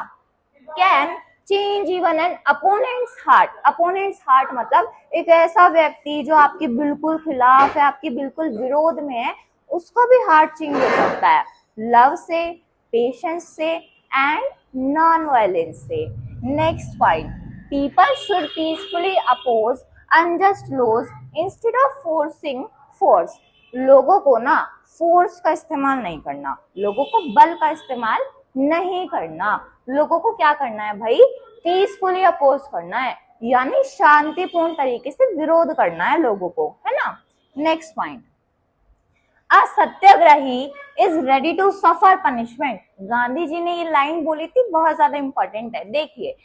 can change even an opponent's heart. Opponent's heart मतलब एक ऐसा व्यक्ति जो आपके बिल्कुल खिलाफ है, आपके बिल्कुल विरोध में है, उसका भी हार्ट चेंज हो सकता है लव से, पेशेंस से एंड नॉन वायलेंस से। Next point, people should peacefully oppose unjust laws instead of forcing force. लोगों को ना फोर्स का इस्तेमाल नहीं करना, लोगों को बल का इस्तेमाल नहीं करना, लोगों को क्या करना है भाई? पीसफुली अपोज करना है, यानी शांतिपूर्ण तरीके से विरोध करना है लोगों को, है ना? Next point, a satyagrahi is ready to suffer punishment. Gandhi ji ने ये लाइन बोली थी, बहुत ज्यादा इंपॉर्टेंट है। देखिए,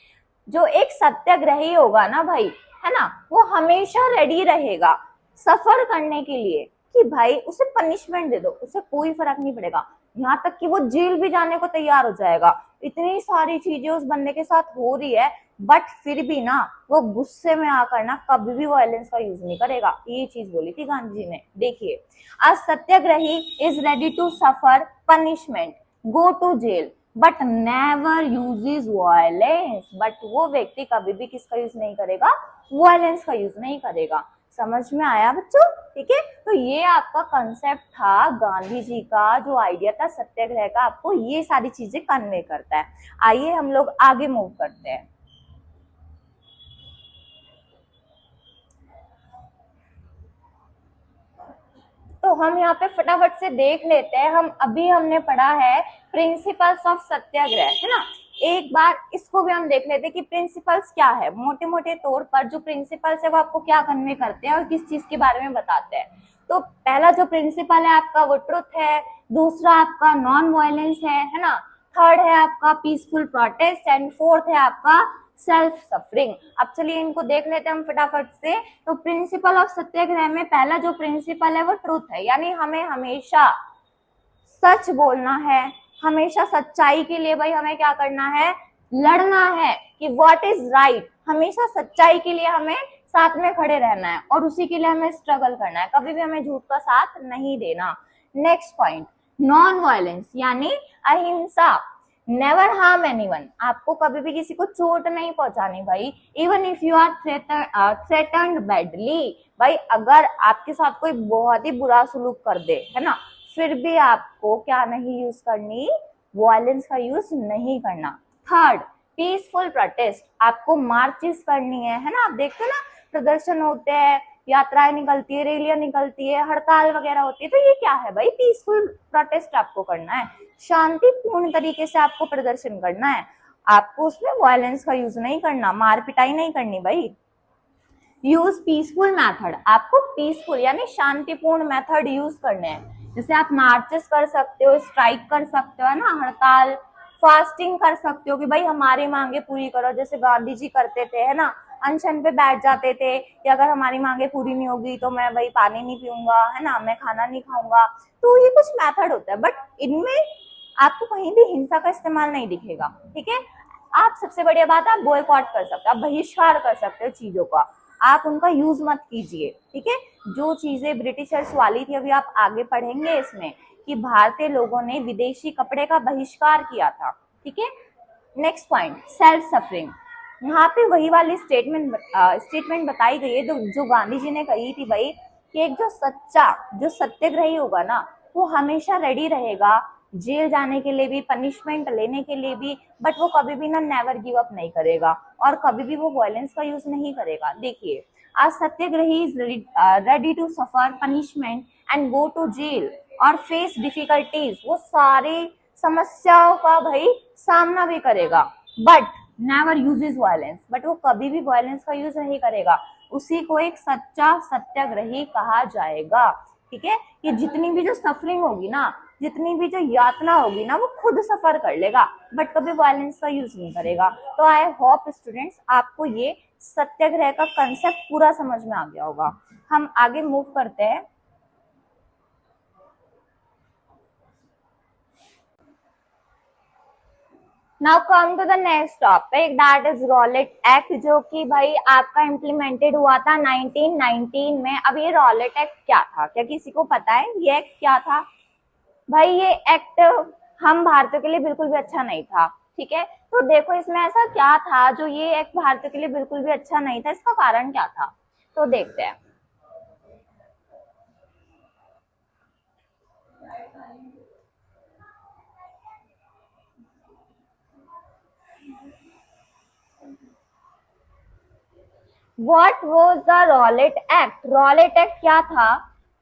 जो एक सत्याग्रही होगा ना भाई, है ना, वो हमेशा रेडी रहेगा सफर करने के लिए कि भाई उसे पनिशमेंट दे दो, उसे कोई फर्क नहीं पड़ेगा, यहाँ तक कि वो जेल भी जाने को तैयार हो जाएगा। इतनी सारी चीजें उस बंदे के साथ हो रही है, बट फिर भी ना वो गुस्से में आकर ना कभी भी वायलेंस का यूज नहीं करेगा। ये चीज बोली थी गांधी जी ने। देखिए, a satyagrahi is ready to suffer punishment, go to jail, but never uses violence. But वो व्यक्ति कभी भी किसका यूज नहीं करेगा? वायलेंस का यूज नहीं करेगा। समझ में आया बच्चों? ठीक है, तो ये आपका कंसेप्ट था गांधी जी का, जो आइडिया था सत्याग्रह का, आपको ये सारी चीजें कन्वे करता है। आइए हम लोग आगे मूव करते हैं। तो हम यहाँ पे फटाफट से देख लेते हैं। हमने पढ़ा है प्रिंसिपल्स ऑफ सत्याग्रह, है ना? एक बार इसको भी हम देख लेते हैं कि प्रिंसिपल्स क्या है। मोटे मोटे तौर पर जो प्रिंसिपल्स है वो आपको क्या कन्वे करते हैं और किस चीज के बारे में बताते हैं। तो पहला जो प्रिंसिपल है आपका वो ट्रुथ है, दूसरा आपका नॉन वायलेंस है ना, थर्ड है आपका पीसफुल प्रोटेस्ट एंड फोर्थ है आपका सेल्फ सफरिंग। अब चलिए इनको देख लेते हैं हम फटाफट से। तो प्रिंसिपल ऑफ सत्याग्रह में पहला जो प्रिंसिपल है वो ट्रुथ है, यानी हमें हमेशा सच बोलना है, हमेशा सच्चाई के लिए भाई हमें क्या करना है? लड़ना है कि व्हाट इज राइट। हमेशा सच्चाई के लिए हमें साथ में खड़े रहना है और उसी के लिए हमें स्ट्रगल करना है, कभी भी हमें झूठ का साथ नहीं देना। नेक्स्ट पॉइंट, नॉन वायलेंस यानी अहिंसा। नेवर हार्म एनीवन, आपको कभी भी किसी को चोट नहीं पहुंचानी भाई। Even if you are threatened badly, भाई अगर आपके साथ कोई बहुत ही बुरा सलूक कर दे, है ना, फिर भी आपको क्या नहीं यूज करनी, वायलेंस का यूज नहीं करना। थर्ड, पीसफुल प्रोटेस्ट, आपको मार्चेस करनी है ना, आप देखते हो ना प्रदर्शन होते हैं, यात्राएं निकलती है, रैलियां निकलती है, हड़ताल वगैरह होती है, तो ये क्या है भाई, पीसफुल प्रोटेस्ट आपको करना है, शांतिपूर्ण तरीके से आपको प्रदर्शन करना है, आपको उसमें वायलेंस का यूज नहीं करना, मार पिटाई नहीं करनी भाई। यूज पीसफुल मेथड, आपको पीसफुल यानी शांतिपूर्ण मेथड यूज करने हैं, जैसे आप मार्चेस कर सकते हो, स्ट्राइक कर सकते हो, है ना, हड़ताल, फास्टिंग कर सकते हो कि भाई हमारी मांगे पूरी करो, जैसे गांधी जी करते थे, है ना, अनशन पे बैठ जाते थे कि अगर हमारी मांगे पूरी नहीं होगी तो मैं भाई पानी नहीं पीऊंगा, है ना, मैं खाना नहीं खाऊंगा। तो ये कुछ मेथड होता है, बट इनमें आपको कहीं भी हिंसा का इस्तेमाल नहीं दिखेगा, ठीक है। आप सबसे बढ़िया बात, आप बॉयकॉट कर सकते हो, आप बहिष्कार कर सकते हो चीजों का, आप उनका यूज मत कीजिए, ठीक है। जो चीजें ब्रिटिशर्स वाली थी, अभी आप आगे पढ़ेंगे इसमें कि भारतीय लोगों ने विदेशी कपड़े का बहिष्कार किया था, ठीक है। नेक्स्ट पॉइंट, सेल्फ सफरिंग, यहाँ पे वही वाली स्टेटमेंट बताई गई है जो गांधी जी ने कही थी भाई, कि एक जो सच्चा जो सत्याग्रही होगा ना, वो हमेशा रेडी रहेगा जेल जाने के लिए भी, पनिशमेंट लेने के लिए भी, बट वो कभी भी ना नेवर गिव अप नहीं करेगा और कभी भी वो वायलेंस का यूज नहीं करेगा। देखिए, आज satyagrahi is ready to suffer punishment and go to jail और फेस डिफिकल्टीज, वो सारी समस्याओं का भाई सामना भी करेगा, but never uses violence, but वो कभी भी वायलेंस का यूज नहीं करेगा, उसी को एक सच्चा सत्याग्रही कहा जाएगा, ठीक है। कि जितनी भी जो सफरिंग होगी ना, जितनी भी जो यातना होगी ना, वो खुद सफर कर लेगा, बट कभी वायलेंस का यूज नहीं करेगा। तो आई होप स्टूडेंट्स आपको ये सत्याग्रह का कंसेप्ट पूरा समझ में आ गया होगा। हम आगे मूव करते हैं। Now come to the next topic, that is Rowlatt act, जो कि भाई आपका इम्प्लीमेंटेड हुआ था 1919 में। अब ये रॉलेट एक्ट क्या था, क्या किसी को पता है ये एक्ट क्या था? भाई ये एक्ट हम भारतीयों के लिए बिल्कुल भी अच्छा नहीं था, ठीक है। तो देखो इसमें ऐसा क्या था जो ये एक्ट भारतीयों के लिए बिल्कुल भी अच्छा नहीं था, इसका कारण क्या था, तो देखते हैं। What was the Rowlatt Act? Rowlatt Act क्या था?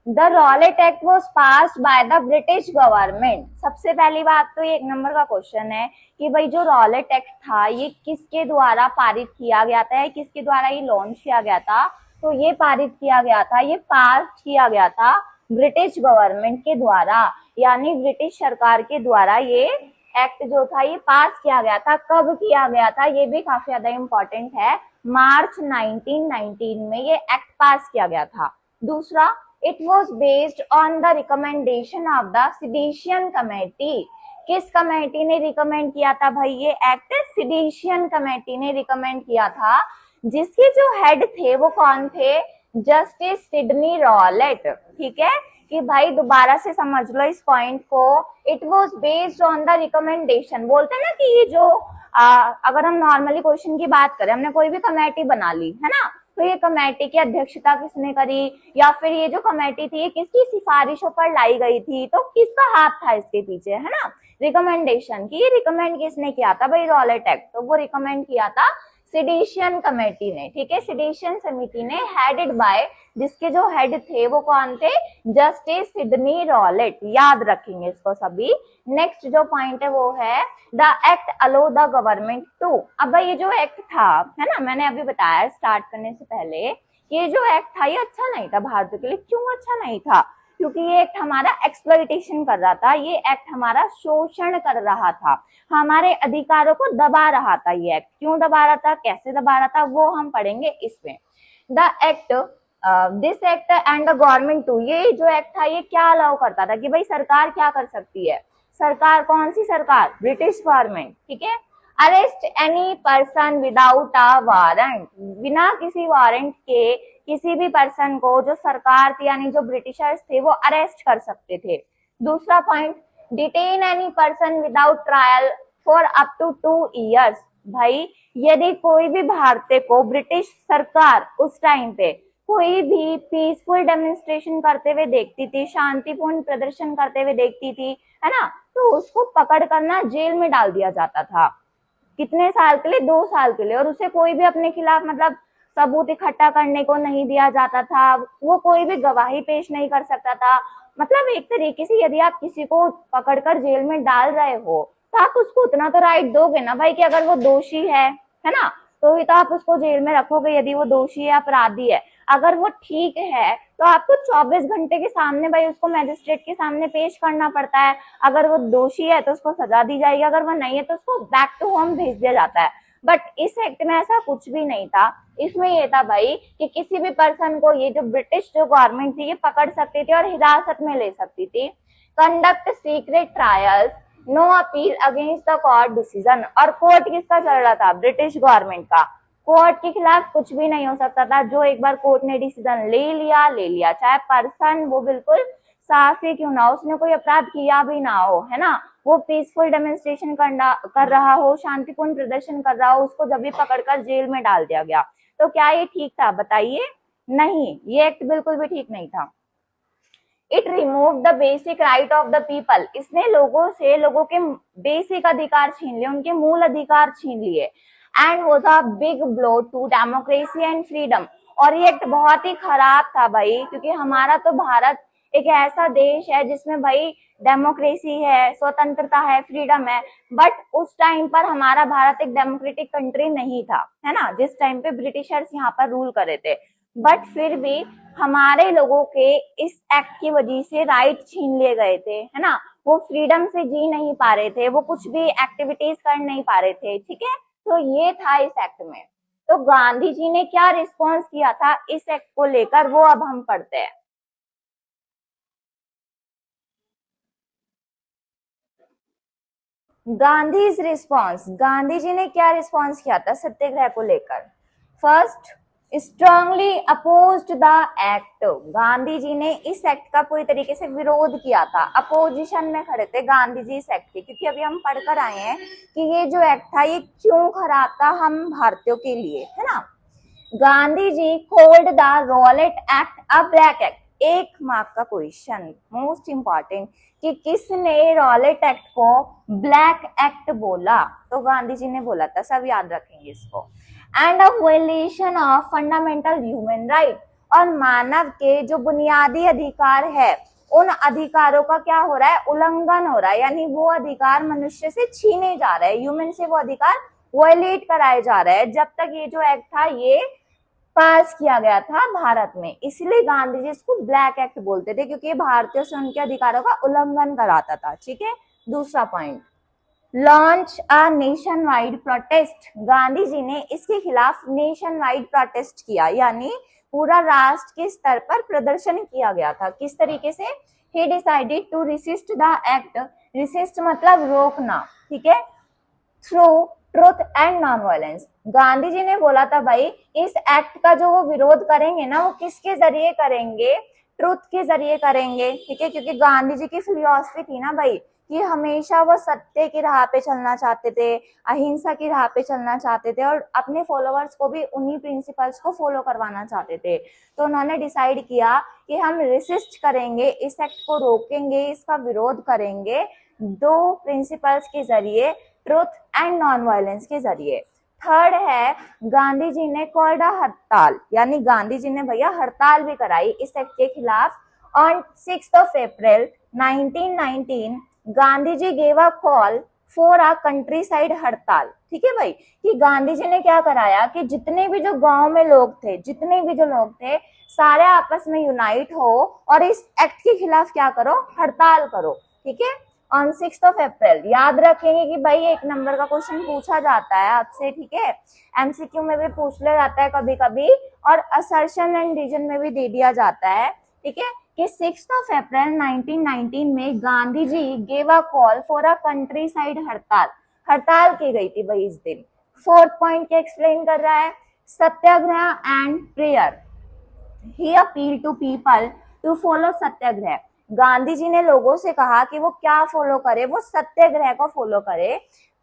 The Rowlatt Act was passed by the British government. सबसे पहली बात तो ये एक नंबर का क्वेश्चन है कि भाई जो रॉलेट एक्ट था ये किसके द्वारा पारित किया गया था, किसके द्वारा ये लॉन्च किया गया था? तो ये पारित किया गया था, ये पास किया गया था ब्रिटिश गवर्नमेंट के द्वारा, यानी ब्रिटिश सरकार के द्वारा ये एक्ट जो था ये पास किया गया था। कब किया गया था ये भी काफी ज्यादा इम्पोर्टेंट है, मार्च 1919 में ये एक्ट पास किया गया था। दूसरा, it was based on the recommendation of the sedition committee. किस कमेटी ने रिकमेंड किया था भाई ये एक्ट? सिडिशन कमेटी ने रिकमेंड किया था, जिसके जो हेड थे वो कौन थे? जस्टिस सिडनी रॉलेट, ठीक है। कि भाई दोबारा से समझ लो इस पॉइंट को, it was based on the recommendation. बोलते हैं ना कि ये जो अगर हम नॉर्मली क्वेश्चन की बात करें, हमने कोई भी कमेटी बना ली है ना, तो ये कमेटी की अध्यक्षता किसने करी, या फिर ये जो कमेटी थी ये किसकी सिफारिशों पर लाई गई थी, तो किसका हाथ था इसके पीछे, है ना? रिकमेंडेशन की। ये रिकमेंड किसने किया था भाई? रॉलेट एक्ट, तो वो रिकमेंड किया था सिडिशन कमेटी ने, ठीक है। सिडिशन समिति ने, हेडेड बाय, जिसके जो हेड थे वो कौन थे? जस्टिस सिडनी रॉलेट, याद रखेंगे इसको सभी। नेक्स्ट जो पॉइंट है वो है the act allow the government to. अब भाई ये जो एक्ट था, है ना, मैंने अभी बताया स्टार्ट करने से पहले, ये जो एक्ट था ये अच्छा नहीं था भारत के लिए। क्यों अच्छा नहीं था? क्योंकि ये एक्ट हमारा एक्सप्लॉइटेशन कर रहा था, ये एक्ट हमारा शोषण कर रहा था, हमारे अधिकारों को दबा रहा था। ये एक्ट क्यों दबा रहा था, कैसे दबा रहा था, वो हम पढ़ेंगे इसमें। The act this act and the government to, ये जो एक्ट था ये क्या अलाउ करता था कि भाई सरकार क्या कर सकती है? सरकार कौन सी सरकार? ब्रिटिश गवर्नमेंट, ठीक है। Arrest any person without a warrant, बिना किसी वारंट के किसी भी पर्सन को, जो सरकार थी यानी जो ब्रिटिशर्स थे, वो अरेस्ट कर सकते थे। दूसरा point, detain any person without trial for up to 2 years। भाई यदि कोई भी भारतीय को ब्रिटिश सरकार उस टाइम पे कोई भी पीसफुल डेमोन्स्ट्रेशन करते हुए देखती थी, शांतिपूर्ण प्रदर्शन करते हुए देखती थी, है ना, तो उसको पकड़ कर ना जेल में डाल दिया जाता था। कितने साल के लिए? 2 साल के लिए। और उसे कोई भी अपने खिलाफ मतलब सबूत इकट्ठा करने को नहीं दिया जाता था, वो कोई भी गवाही पेश नहीं कर सकता था। मतलब एक तरीके से यदि आप किसी को पकड़कर जेल में डाल रहे हो तो आप उसको उतना तो राइट दोगे ना भाई कि अगर वो दोषी है ना, तो ही तो आप उसको जेल में रखोगे यदि वो दोषी है, अपराधी है। अगर वो ठीक है तो आपको 24 घंटे के सामने भाई उसको मैजिस्ट्रेट के सामने पेश करना पड़ता है। अगर वो दोषी है तो उसको सजा दी जाएगी, अगर वो नहीं है तो उसको बैक टू होम भेज दिया जाता है। बट इस एक्ट में ऐसा कुछ भी नहीं था। इसमें ये था भाई कि किसी भी पर्सन को ये जो ब्रिटिश जो गवर्नमेंट थी ये पकड़ सकती थी और हिरासत में ले सकती थी। Conduct secret trials, no appeal against the court decision. और कोर्ट किसका चल रहा था? ब्रिटिश गवर्नमेंट का। कोर्ट के खिलाफ कुछ भी नहीं हो सकता था। जो एक बार कोर्ट ने डिसीजन ले लिया, चाहे पर्सन वो बिल्कुल साफ ही क्यों ना हो, उसने कोई अपराध किया भी ना हो, है ना, वो पीसफुल डेमोन्स्ट्रेशन कर रहा हो, शांतिपूर्ण प्रदर्शन कर रहा हो, उसको जब भी पकड़कर जेल में डाल दिया गया। तो क्या ये ठीक था? बताइए। नहीं, ये एक्ट बिल्कुल भी ठीक नहीं था। It remove the basic right of the people. इसने लोगों के बेसिक अधिकार छीन लिए, उनके मूल अधिकार छीन लिए। And was a big blow to democracy and freedom. और ये एक्ट बहुत ही खराब था भाई, क्योंकि हमारा तो भारत एक ऐसा देश है जिसमें भाई डेमोक्रेसी है, स्वतंत्रता है, फ्रीडम है। बट उस टाइम पर हमारा भारत एक डेमोक्रेटिक कंट्री नहीं था, है ना, जिस टाइम पे ब्रिटिशर्स यहाँ पर रूल कर रहे थे। बट फिर भी हमारे लोगों के इस एक्ट की वजह से राइट छीन लिए गए थे, है ना, वो फ्रीडम से जी नहीं पा रहे थे, वो कुछ भी एक्टिविटीज कर नहीं पा रहे थे। ठीक है, तो ये था इस एक्ट में। तो गांधी जी ने क्या रिस्पॉन्स किया था इस एक्ट को लेकर, वो अब हम पढ़ते हैं। गांधी रिस्पॉन्स, गांधी जी ने क्या रिस्पॉन्स किया था सत्याग्रह को लेकर? First, strongly opposed the act. Gandhi ji ने इस एक्ट का पूरी तरीके से विरोध किया था, अपोजिशन में खड़े थे गांधी जी इस एक्ट के, क्योंकि अभी हम पढ़कर आए हैं कि ये जो एक्ट था ये क्यों खराब था हम भारतीयों के लिए, है ना। Gandhi ji called the Rowlatt act a black act. एक मार्क का क्वेश्चन, मोस्ट इंपॉर्टेंट, कि किसने रॉलेट एक्ट को ब्लैक एक्ट बोला? तो गांधी जी ने बोला था, सब याद रखेंगे इसको। And a violation of fundamental human right. और मानव के जो बुनियादी अधिकार है उन अधिकारों का क्या हो रहा है? उल्लंघन हो रहा है, यानी वो अधिकार मनुष्य से छीने जा रहे हैं, ह्यूमन से वो अधिकार वायलेट कराए जा रहे हैं। जब तक ये जो एक्ट था ये पास किया गया था भारत में, इसलिए गांधी जी इसको ब्लैक एक्ट बोलते थे, क्योंकि भारतीयों से उनके अधिकारों का उल्लंघन कराता था। ठीक है, दूसरा point, launch a nation wide protest. Gandhi ji ने इसके खिलाफ नेशन वाइड प्रोटेस्ट किया, यानी पूरा राष्ट्र के स्तर पर प्रदर्शन किया गया था। किस तरीके से? He decided to resist the act. Resist मतलब रोकना, ठीक है, through truth and non violence. Gandhi ji ने बोला था भाई इस एक्ट का जो वो विरोध करेंगे ना, वो किसके जरिए करेंगे? ट्रुथ के जरिए करेंगे। ठीक है, क्योंकि गांधी जी की फिलॉसफी थी ना भाई कि हमेशा वो सत्य की राह पे चलना चाहते थे, अहिंसा की राह पे चलना चाहते थे, और अपने फॉलोअर्स को भी उन्हीं प्रिंसिपल्स को फॉलो करवाना चाहते थे। तो उन्होंने डिसाइड किया कि हम रेसिस्ट करेंगे, इस एक्ट को रोकेंगे, इसका विरोध करेंगे दो प्रिंसिपल्स के जरिए, ट्रुथ एंड नॉन वायलेंस के जरिए। थर्ड है, गांधी जी ने कॉल्ड हड़ताल, यानी गांधी जी ने भैया हड़ताल भी कराई इस एक्ट के खिलाफ। On 6 April 1919 Gandhi ji gave a call for a countryside हड़ताल। ठीक है भाई, कि गांधी जी ने क्या कराया कि जितने भी जो गांव में लोग थे, जितने भी जो लोग थे, सारे आपस में यूनाइट हो और इस एक्ट के खिलाफ क्या करो? हड़ताल करो। ठीक है, ऑन 6 अप्रैल। याद रखेंगे कि भाई 1 नंबर का क्वेश्चन पूछा जाता है आपसे, ठीक है, एमसीक्यू में भी पूछ लिया जाता है कभी कभी, और असर्शन एंड रीजन में भी दे दिया जाता है। ठीक है, कि 6 अप्रैल 1919 में Gandhi ji gave a call for a countryside hartal. हड़ताल की गई थी भाई इस दिन। फोर्थ पॉइंट क्या एक्सप्लेन कर रहा है? Satyagraha and prayer. He appeal to people to follow satyagraha. Gandhi ji ने लोगों से कहा कि वो क्या फॉलो करे? वो सत्याग्रह को फॉलो करे।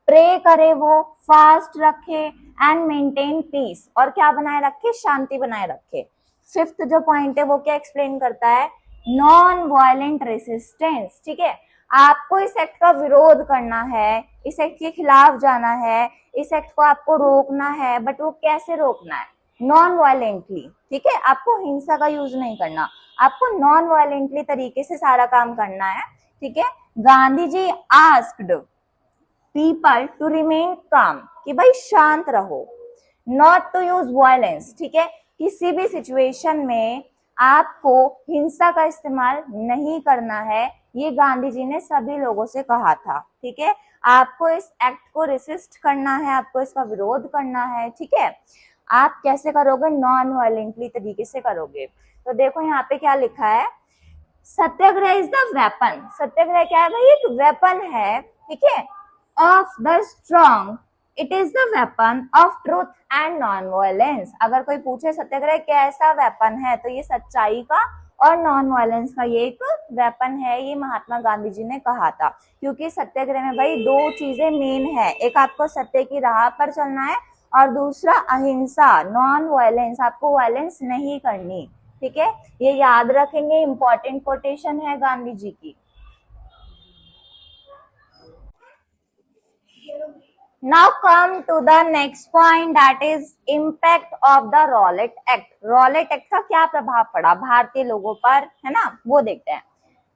प्रे करे वो, फास्ट रखे एंड मेंटेन पीस, और क्या बनाए रखे, शांति बनाए रखे। फिफ्थ जो पॉइंट है वो क्या एक्सप्लेन करता है, नॉन वायलेंट रेसिस्टेंस। ठीक है, आपको इस एक्ट का विरोध करना है, इस एक्ट के खिलाफ जाना है, इस एक्ट को आपको रोकना है, बट वो कैसे रोकना है, नॉन वायलेंटली। ठीक है, आपको हिंसा का यूज नहीं करना, आपको नॉन वायलेंटली तरीके से सारा काम करना है। ठीक है, Gandhi ji asked people to remain calm, कि भाई शांत रहो, नॉट टू यूज वायलेंस। ठीक है, किसी भी सिचुएशन में आपको हिंसा का इस्तेमाल नहीं करना है, ये गांधी जी ने सभी लोगों से कहा था। ठीक है, आपको इस एक्ट को रेसिस्ट करना है, आपको इसका विरोध करना है। ठीक है, आप कैसे करोगे, नॉन वायलेंटली तरीके से करोगे। तो देखो यहाँ पे क्या लिखा है, सत्याग्रह इज द वेपन। सत्याग्रह क्या है भाई, एक वेपन है। ठीक है, of the strong, it is the weapon of truth and non violence. अगर कोई पूछे सत्याग्रह कैसा वेपन है, तो ये सच्चाई का और नॉन वायलेंस का ये एक वेपन है, ये महात्मा गांधी जी ने कहा था। क्योंकि सत्याग्रह में भाई दो चीजें मेन है, एक आपको सत्य की राह पर चलना है, और दूसरा अहिंसा, नॉन वायलेंस, आपको वायलेंस नहीं करनी। ठीक है, ये याद रखेंगे, इंपॉर्टेंट कोटेशन है गांधी जी की। Now come to the next point, that is impact of the Rowlatt Act. Rowlatt Act का क्या प्रभाव पड़ा भारतीय लोगों पर, है ना, वो देखते हैं।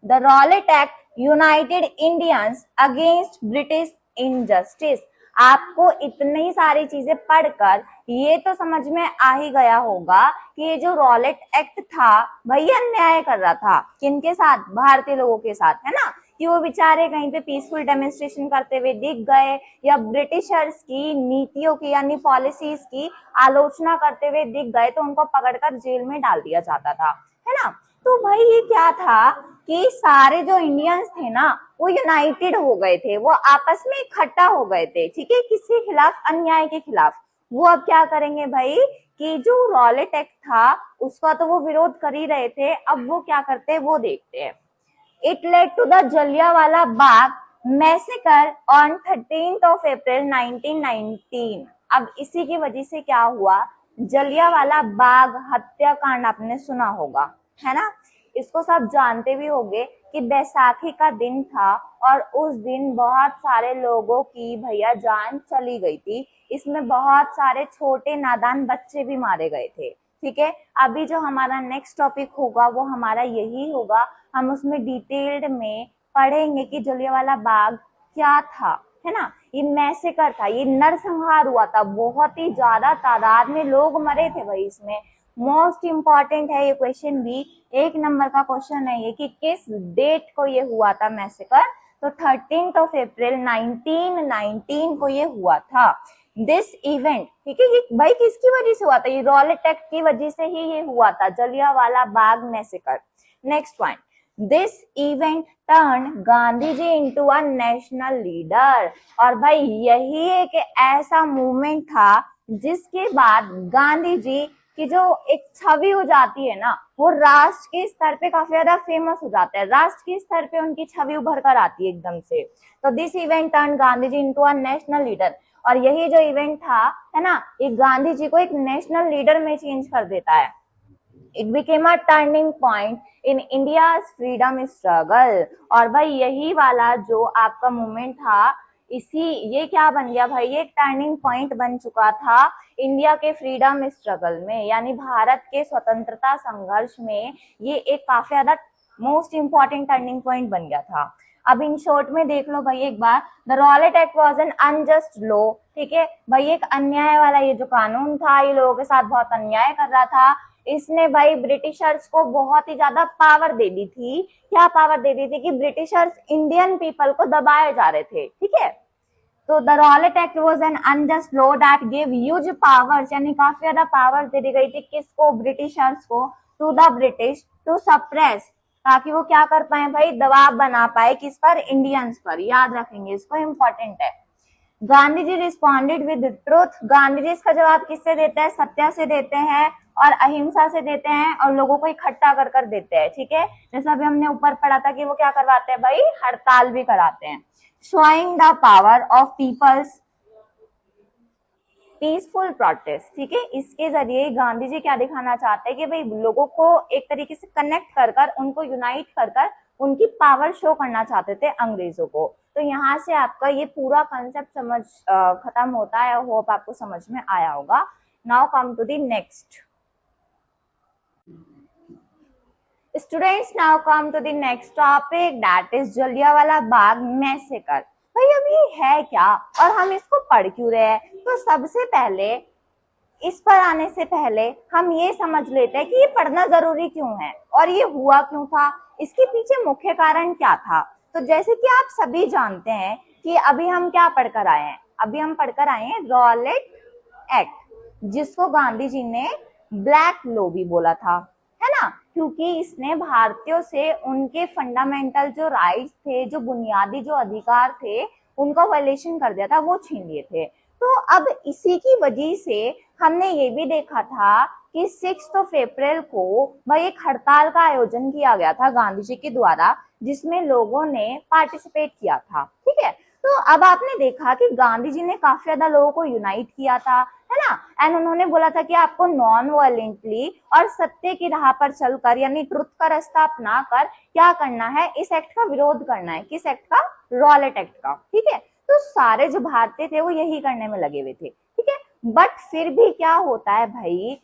The Rowlatt Act united Indians against British injustice. आपको इतनी सारी चीजें पढ़कर ये तो समझ में आ ही गया होगा कि ये जो रॉलेट एक्ट था भाई अन्याय कर रहा था, किनके साथ, भारतीय लोगों के साथ, है ना, कि वो बेचारे कहीं पे पीसफुल डेमोन्स्ट्रेशन करते हुए दिख गए, या ब्रिटिशर्स की नीतियों की यानी पॉलिसीज की आलोचना करते हुए दिख गए, तो उनको पकड़कर जेल में डाल दिया जाता था, है ना। तो भाई ये क्या था कि सारे जो इंडियंस थे ना, वो यूनाइटेड हो गए थे, वो आपस में इकट्ठा हो गए थे। ठीक है, किसके खिलाफ, अन्याय के खिलाफ। वो अब क्या करेंगे भाई, कि जो रॉलेट एक्ट था उसका तो वो विरोध कर ही रहे थे, अब वो क्या करते हैं वो देखते हैं। It led to the Jallianwala Bagh massacre on 13th of April 1919। अब इसी की वजह से क्या हुआ, जलियांवाला बाग हत्याकांड आपने सुना होगा, है ना। इसको सब जानते भी होंगे कि बैसाखी का दिन था, और उस दिन बहुत सारे लोगों की भैया जान चली गई थी। इसमें बहुत सारे छोटे नादान बच्चे भी मारे गए थे। ठीक है, अभी जो हमारा नेक्स्ट टॉपिक होगा वो हमारा यही होगा, हम उसमें डिटेल्ड में पढ़ेंगे कि जलियांवाला बाग क्या था, है ना। ये मैसेकर था, ये नरसंहार हुआ था, बहुत ही ज्यादा तादाद में लोग मरे थे भाई इसमें। मोस्ट इम्पॉर्टेंट है ये क्वेश्चन भी, 1 नंबर का क्वेश्चन है ये, कि किस डेट को ये हुआ था मैसेकर, तो 13th of April 1919 को ये हुआ था। दिस इवेंट, ठीक है, ये भाई किसकी वजह से हुआ था, ये रॉलेट एक्ट की वजह से ही ये हुआ था, Jallianwala Bagh massacre. Next point, this event turn Gandhi ji into a national leader. और भाई यही एक ऐसा मूवमेंट था जिसके बाद गांधी जी की जो एक छवि हो जाती है ना, वो राष्ट्र के स्तर पे काफी ज्यादा फेमस हो जाता है, राष्ट्र के स्तर पे उनकी छवि उभर कर आती है एकदम से। तो this event turn Gandhi ji into a national leader, और यही जो इवेंट था, है ना, ये गांधी जी को एक नेशनल लीडर में चेंज कर देता है। It became a turning point in India freedom struggle. और भाई यही वाला जो आपका मूवमेंट था, इसी ये क्या बन गया भाई, ये एक टर्निंग पॉइंट बन चुका था इंडिया के फ्रीडम स्ट्रगल में, यानी भारत के स्वतंत्रता संघर्ष में ये एक काफी ज्यादा मोस्ट इंपॉर्टेंट टर्निंग पॉइंट बन गया था। अब इन शॉर्ट में देख लो भाई एक बार, the Rowlatt act was an unjust law. ठीक है भाई, एक अन्याय वाला ये जो कानून था, ये लोगों के साथ बहुत अन्याय कर रहा था। इसने भाई ब्रिटिशर्स को बहुत ही ज्यादा पावर दे दी थी। क्या पावर दे दी थी, कि ब्रिटिशर्स इंडियन पीपल को दबाए जा रहे थे। ठीक है, तो the Rowlatt act was an unjust law that give huge powers, यानी काफी ज्यादा पावर दे दी गई थी किसको, ब्रिटिशर्स को, to the British to suppress, ताकि वो क्या कर पाए भाई, दबाव बना पाए किस पर, इंडियंस पर। याद रखेंगे इसको, इंपॉर्टेंट है। गांधी जी responded with truth, Gandhi ji इसका जवाब किससे देते हैं, सत्य से देते हैं। और अहिंसा से देते हैं और लोगों को इकट्ठा कर कर देते हैं, ठीक है। जैसा अभी हमने ऊपर पढ़ा था कि वो क्या करवाते हैं भाई, हड़ताल भी कराते हैं। Showing the power of people's peaceful protest, ठीक है। इसके जरिए गांधी जी क्या दिखाना चाहते हैं कि भाई लोगों को एक तरीके से कनेक्ट कर कर, उनको यूनाइट कर कर उनकी पावर शो करना चाहते थे अंग्रेजों को। तो यहाँ से आपका ये पूरा कंसेप्ट समझ खत्म होता है। होप आपको समझ में आया होगा। Now come to the next students, now come to the next topic that is Jallianwala Bagh massacre. भाई अब ये है क्या और हम इसको पढ़ क्यों रहे हैं? तो सबसे पहले इस पर आने से पहले हम ये समझ लेते हैं कि ये पढ़ना जरूरी क्यों है और ये हुआ क्यों था, इसके पीछे मुख्य कारण क्या था। तो जैसे कि आप सभी जानते हैं कि अभी हम क्या पढ़कर आए हैं, अभी हम पढ़कर आए हैं रॉलेट एक्ट, जिसको गांधी जी ने ब्लैक लॉ भी बोला था, है ना, क्योंकि इसने भारतीयों से उनके फंडामेंटल जो राइट्स थे, जो बुनियादी जो अधिकार थे, उनका वायलेशन कर दिया था, वो छीन लिए थे। तो अब इसी की वजह से हमने ये भी देखा था कि 6 अप्रैल को भाई एक हड़ताल का आयोजन किया गया था गांधी जी के द्वारा, जिसमें लोगों ने पार्टिसिपेट किया था, ठीक है। तो अब आपने देखा कि गांधी जी ने काफी ज्यादा लोगों को यूनाइट किया था, है ना, एंड उन्होंने बोला था कि आपको नॉन वायलेंटली और सत्य की राह पर चलकर, यानी ट्रुथ का रास्ता अपना कर क्या करना है, इस एक्ट का विरोध करना है। किस एक्ट का? रॉलेट एक्ट का, ठीक है। तो सारे जो भारतीय थे वो यही करने में लगे हुए थे, ठीक है। बट फिर भी क्या होता है भाई,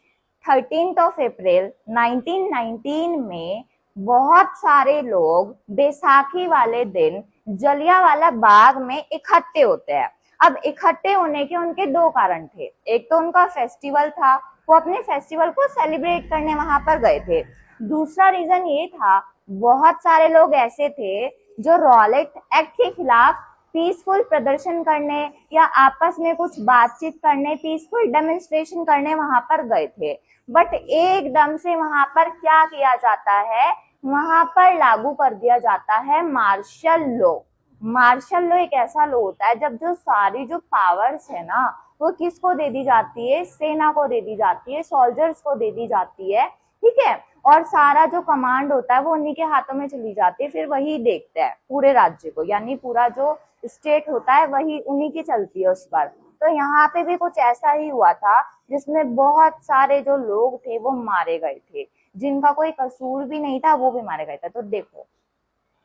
13 अप्रैल 1919 में बहुत सारे लोग बैसाखी वाले दिन जलियांवाला बाग में इकट्ठे होते हैं। अब इकट्ठे होने के उनके दो कारण थे। एक तो उनका फेस्टिवल था, वो अपने फेस्टिवल को सेलिब्रेट करने वहां पर गए थे। दूसरा रीजन ये था, बहुत सारे लोग ऐसे थे जो रॉलेट एक्ट के खिलाफ पीसफुल प्रदर्शन करने या आपस में कुछ बातचीत करने, पीसफुल डेमोन्स्ट्रेशन करने वहां पर गए थे। बट एकदम से वहां पर क्या किया जाता है, वहां पर लागू कर दिया जाता है मार्शल लॉ। मार्शल लॉ एक ऐसा लॉ होता है जब जो सारी जो पावर्स है ना, वो किसको दे दी जाती है? सेना को दे दी जाती है, सोल्जर्स को दे दी जाती है, ठीक है। और सारा जो कमांड होता है वो उन्हीं के हाथों में चली जाती है, फिर वही देखते हैं पूरे राज्य को, यानी पूरा जो स्टेट होता है वही उन्हीं की चलती है उस पर। तो यहाँ पे भी कुछ ऐसा ही हुआ था, जिसमें बहुत सारे जो लोग थे वो मारे गए थे, जिनका कोई कसूर भी नहीं था वो भी मारे गए थे। तो देखो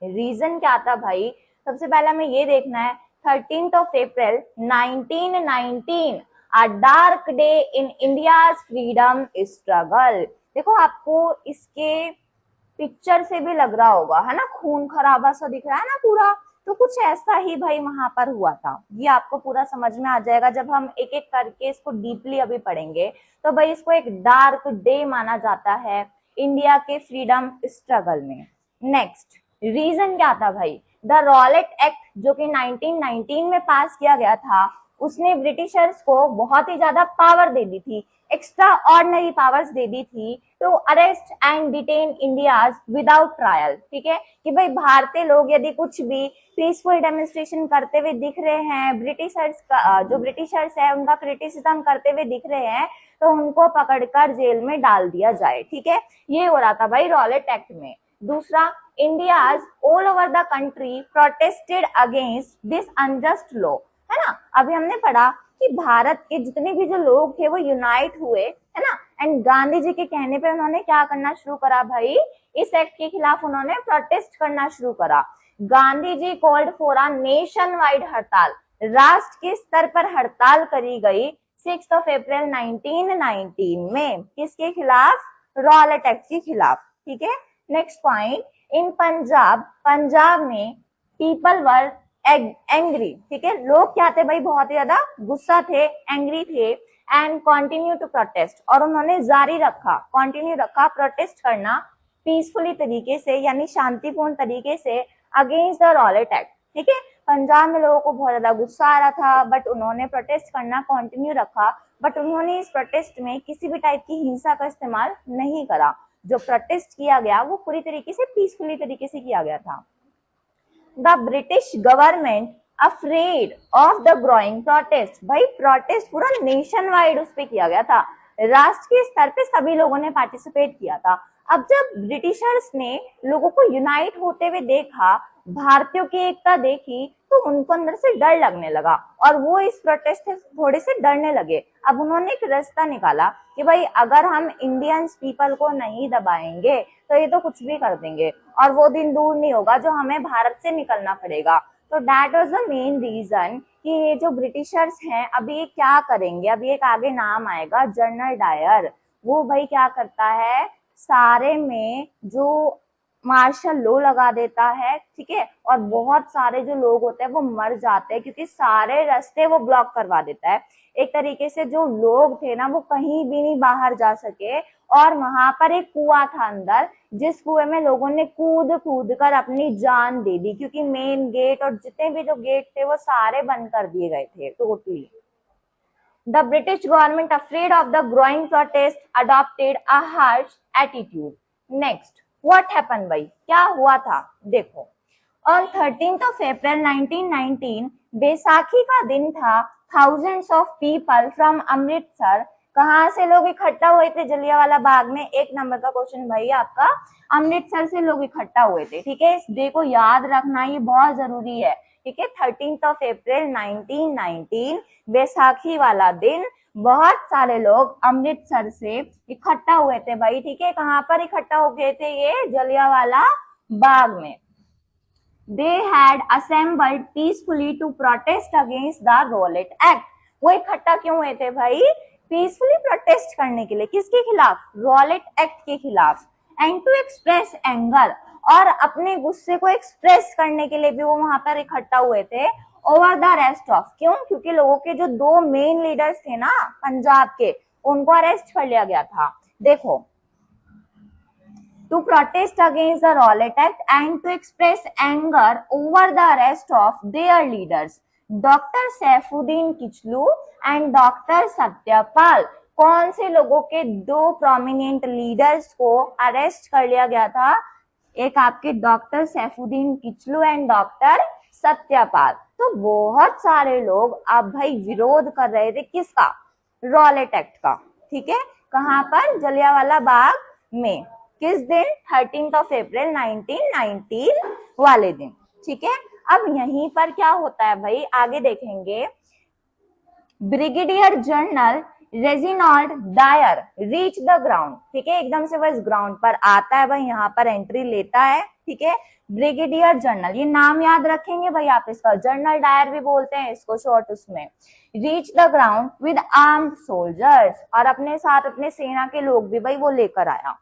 रीजन क्या था भाई, सबसे पहले हमें ये देखना है 13 अप्रैल 1919 अ dark day in India's freedom struggle. देखो आपको इसके पिक्चर से भी लग रहा होगा, है ना, खून खराबा सा दिख रहा है ना पूरा। तो कुछ ऐसा ही भाई वहां पर हुआ था, ये आपको पूरा समझ में आ जाएगा जब हम एक एक करके इसको डीपली अभी पढ़ेंगे। तो भाई इसको एक डार्क डे माना जाता है इंडिया के फ्रीडम स्ट्रगल में। नेक्स्ट रीजन क्या था भाई, द रॉलेट एक्ट जो कि 1919 में पास किया गया था, उसने ब्रिटिशर्स को बहुत ही ज्यादा पावर दे दी थी, एक्स्ट्रा ऑर्डिनरी पावर्स दे दी थी to arrest and detain Indians without trial, ठीक है। कि भाई भारतीय लोग यदि कुछ भी पीसफुल डेमोन्स्ट्रेशन करते हुए दिख रहे हैं, ब्रिटिशर्स का जो ब्रिटिशर्स है उनका क्रिटिसिज्म करते हुए दिख रहे हैं, तो उनको पकड़कर जेल में डाल दिया जाए, ठीक है। ये हो रहा था भाई रॉलेट एक्ट में। दूसरा, Indians all over the country protested against this unjust law, है ना। अभी हमने पढ़ा कि भारत के जितने भी जो लोग थे वो यूनाइट हुए, है ना, एंड गांधी जी के कहने पे उन्होंने क्या करना शुरू करा भाई, इस एक्ट के खिलाफ उन्होंने प्रोटेस्ट करना शुरू करा। Gandhi ji called for a nation wide hartal, राष्ट्र के स्तर पर हड़ताल करी गई 6 अप्रैल 1919 में, किसके खिलाफ? रॉलेट एक्ट के खिलाफ, ठीक है। नेक्स्ट पॉइंट, इन पंजाब, पंजाब में पीपल वर एंग्री, ठीक है, लोग क्या थे भाई, बहुत ही ज्यादा गुस्सा थे, एंग्री थे, एंड कंटिन्यू टू प्रोटेस्ट, और उन्होंने जारी रखा, कंटिन्यू रखा प्रोटेस्ट करना पीसफुली तरीके से, यानी शांतिपूर्ण तरीके से अगेंस्ट द रॉलेट एक्ट, ठीक है। पंजाब में लोगों को बहुत ज्यादा गुस्सा आ रहा था, बट उन्होंने प्रोटेस्ट करना कंटिन्यू रखा, बट उन्होंने इस प्रोटेस्ट में किसी भी टाइप की हिंसा का इस्तेमाल नहीं करा। जो प्रोटेस्ट किया गया वो पूरी तरीके से पीसफुली तरीके से किया गया था। The British government afraid of the growing protest, भाई प्रोटेस्ट पूरा नेशन वाइड उस पर किया गया था, राष्ट्रीय स्तर पे सभी लोगों ने पार्टिसिपेट किया था। अब जब ब्रिटिशर्स ने लोगों को यूनाइट होते हुए देखा, भारतीयों की एकता देखी, तो उनको अंदर से डर लगने लगा और वो इस प्रोटेस्ट से थोड़े से डरने लगे। अब उन्होंने एक रास्ता निकाला कि भाई अगर हम इंडियंस पीपल को नहीं दबाएंगे तो ये तो कुछ भी कर देंगे और वो दिन दूर नहीं होगा जो हमें भारत से निकलना पड़ेगा। तो that was the main reason कि ये जो ब्रिटिशर्स हैं अभी ये क्या करेंगे। अभी एक आगे नाम आएगा जनरल डायर। वो भाई क्या करता है, सारे में जो मार्शल लॉ लगा देता है, ठीक है, और बहुत सारे जो लोग होते हैं वो मर जाते हैं क्योंकि सारे रास्ते वो ब्लॉक करवा देता है। एक तरीके से जो लोग थे ना वो कहीं भी नहीं बाहर जा सके और वहां पर एक कुआं था अंदर, जिस कुएं में लोगों ने कूद कूद कर अपनी जान दे दी क्योंकि मेन गेट और जितने भी जो गेट थे वो सारे बंद कर दिए गए थे totally. The British government, afraid of the growing protest, adopted a harsh attitude. Next, what happened भाई? क्या हुआ था? देखो, on 13th of April 1919, Baisakhi का दिन था। Thousands of people from Amritsar, कहाँ से लोग इकट्ठा हुए थे जलियांवाला बाग में? एक नंबर का क्वेश्चन भाई आपका, अमृतसर से लोग इकट्ठा हुए थे। ठीक है, इस डे को याद रखना ये बहुत जरूरी है। ठीक है, 13th of April 1919, बैसाखी वाला दिन बहुत सारे लोग अमृतसर से इकट्ठा हुए थे भाई। ठीक है, कहाँ पर इकट्ठा हो गए थे? ये जलियांवाला बाग में। They had assembled peacefully to protest against the Rowlatt Act. वो इकट्ठा क्यों हुए थे भाई? पीसफुली प्रोटेस्ट करने के लिए। किसके खिलाफ? रॉलेट एक्ट के खिलाफ। एंड टू एक्सप्रेस एंगर, और अपने गुस्से को एक्सप्रेस करने के लिए भी वो वहां पर इकट्ठा हुए थे। ओवर द अरेस्ट ऑफ, क्यों? क्योंकि लोगों के जो दो मेन लीडर्स थे ना पंजाब के, उनको अरेस्ट कर लिया गया था। देखो, to protest against the Rowlatt Act and to express anger over the arrest of their leaders, Dr. Saifuddin Kichlu and Dr. Satyapal। कौन से लोगों के दो प्रोमिनेंट लीडर्स को अरेस्ट कर लिया गया था? एक आपके doctor Saifuddin Kitchlew and doctor Satyapal. तो बहुत सारे लोग अब भाई विरोध कर रहे थे किसका? रॉलेट एक्ट का। ठीक है, कहां पर? जलियांवाला बाग में। किस दिन? 13th of April 1919 वाले दिन। ठीक है, अब यहीं पर क्या होता है भाई, आगे देखेंगे। Brigadier general Reginald Dyer reach the ground. ठीक है, एकदम से वो इस ग्राउंड पर आता है भाई, यहाँ पर एंट्री लेता है। ठीक है, ब्रिगेडियर जनरल, ये नाम याद रखेंगे भाई आप इसका, जनरल डायर भी बोलते हैं इसको शॉर्ट उसमें। Reach the ground with armed soldiers, और अपने साथ अपने सेना के लोग भी भाई वो लेकर आया।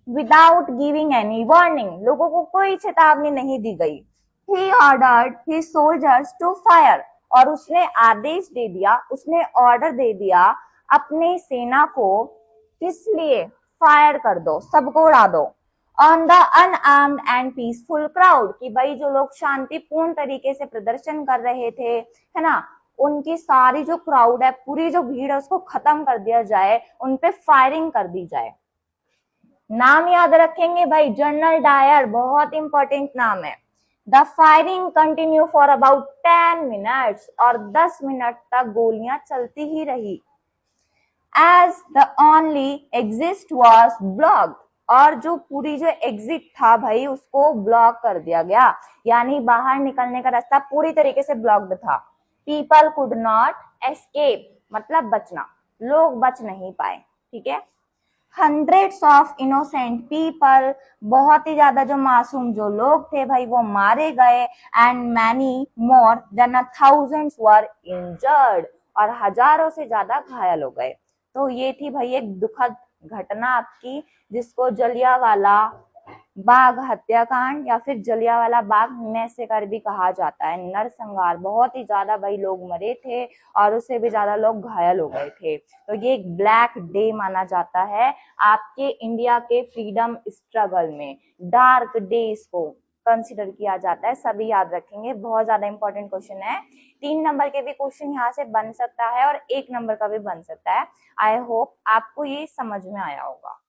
विदाउट गिविंग एनी वार्निंग, लोगों को कोई चेतावनी नहीं दी गई। He ordered his soldiers to fire, और उसने आदेश दे दिया, उसने ऑर्डर दे दिया अपने सेना को, किस लिए? फायर कर दो, सबको उड़ा दो। On the unarmoured and peaceful crowd, कि भाई जो लोग शांतिपूर्ण तरीके से प्रदर्शन कर रहे थे, है ना, उनकी सारी जो क्राउड है, पूरी जो भीड़ है, उसको खत्म कर दिया जाए, उनपे फायरिंग कर दी जाए। नाम याद रखेंगे भाई, जनरल डायर, बहुत इंपॉर्टेंट नाम है। The firing continue for about 10 minutes, और 10 मिनट तक गोलियां चलती ही रही। As the only exit was blocked, और जो पूरी जो एग्जिट था भाई उसको ब्लॉक कर दिया गया, यानी बाहर निकलने का रास्ता पूरी तरीके से ब्लॉक्ड था। पीपल कुड नॉट एस्केप, मतलब बचना, लोग बच नहीं पाए। ठीक है, हंड्रेड्स ऑफ इनोसेंट पीपल, बहुत ही ज्यादा जो मासूम जो लोग थे भाई वो मारे गए। And many more than thousands were injured, और हजारों से ज्यादा घायल हो गए। तो ये थी भाई एक दुखद घटना आपकी, जिसको जलियांवाला बाग हत्याकांड या फिर जलियांवाला बाग मैसेकर भी कहा जाता है। नरसंहार, बहुत ही ज्यादा भाई लोग मरे थे और उससे भी ज्यादा लोग घायल हो गए थे। तो ये एक ब्लैक डे माना जाता है आपके इंडिया के फ्रीडम स्ट्रगल में। डार्क डे इसको कंसिडर किया जाता है, सभी याद रखेंगे, बहुत ज्यादा इंपॉर्टेंट क्वेश्चन है। 3 नंबर के भी क्वेश्चन यहाँ से बन सकता है और 1 नंबर का भी बन सकता है। आई होप आपको ये समझ में आया होगा।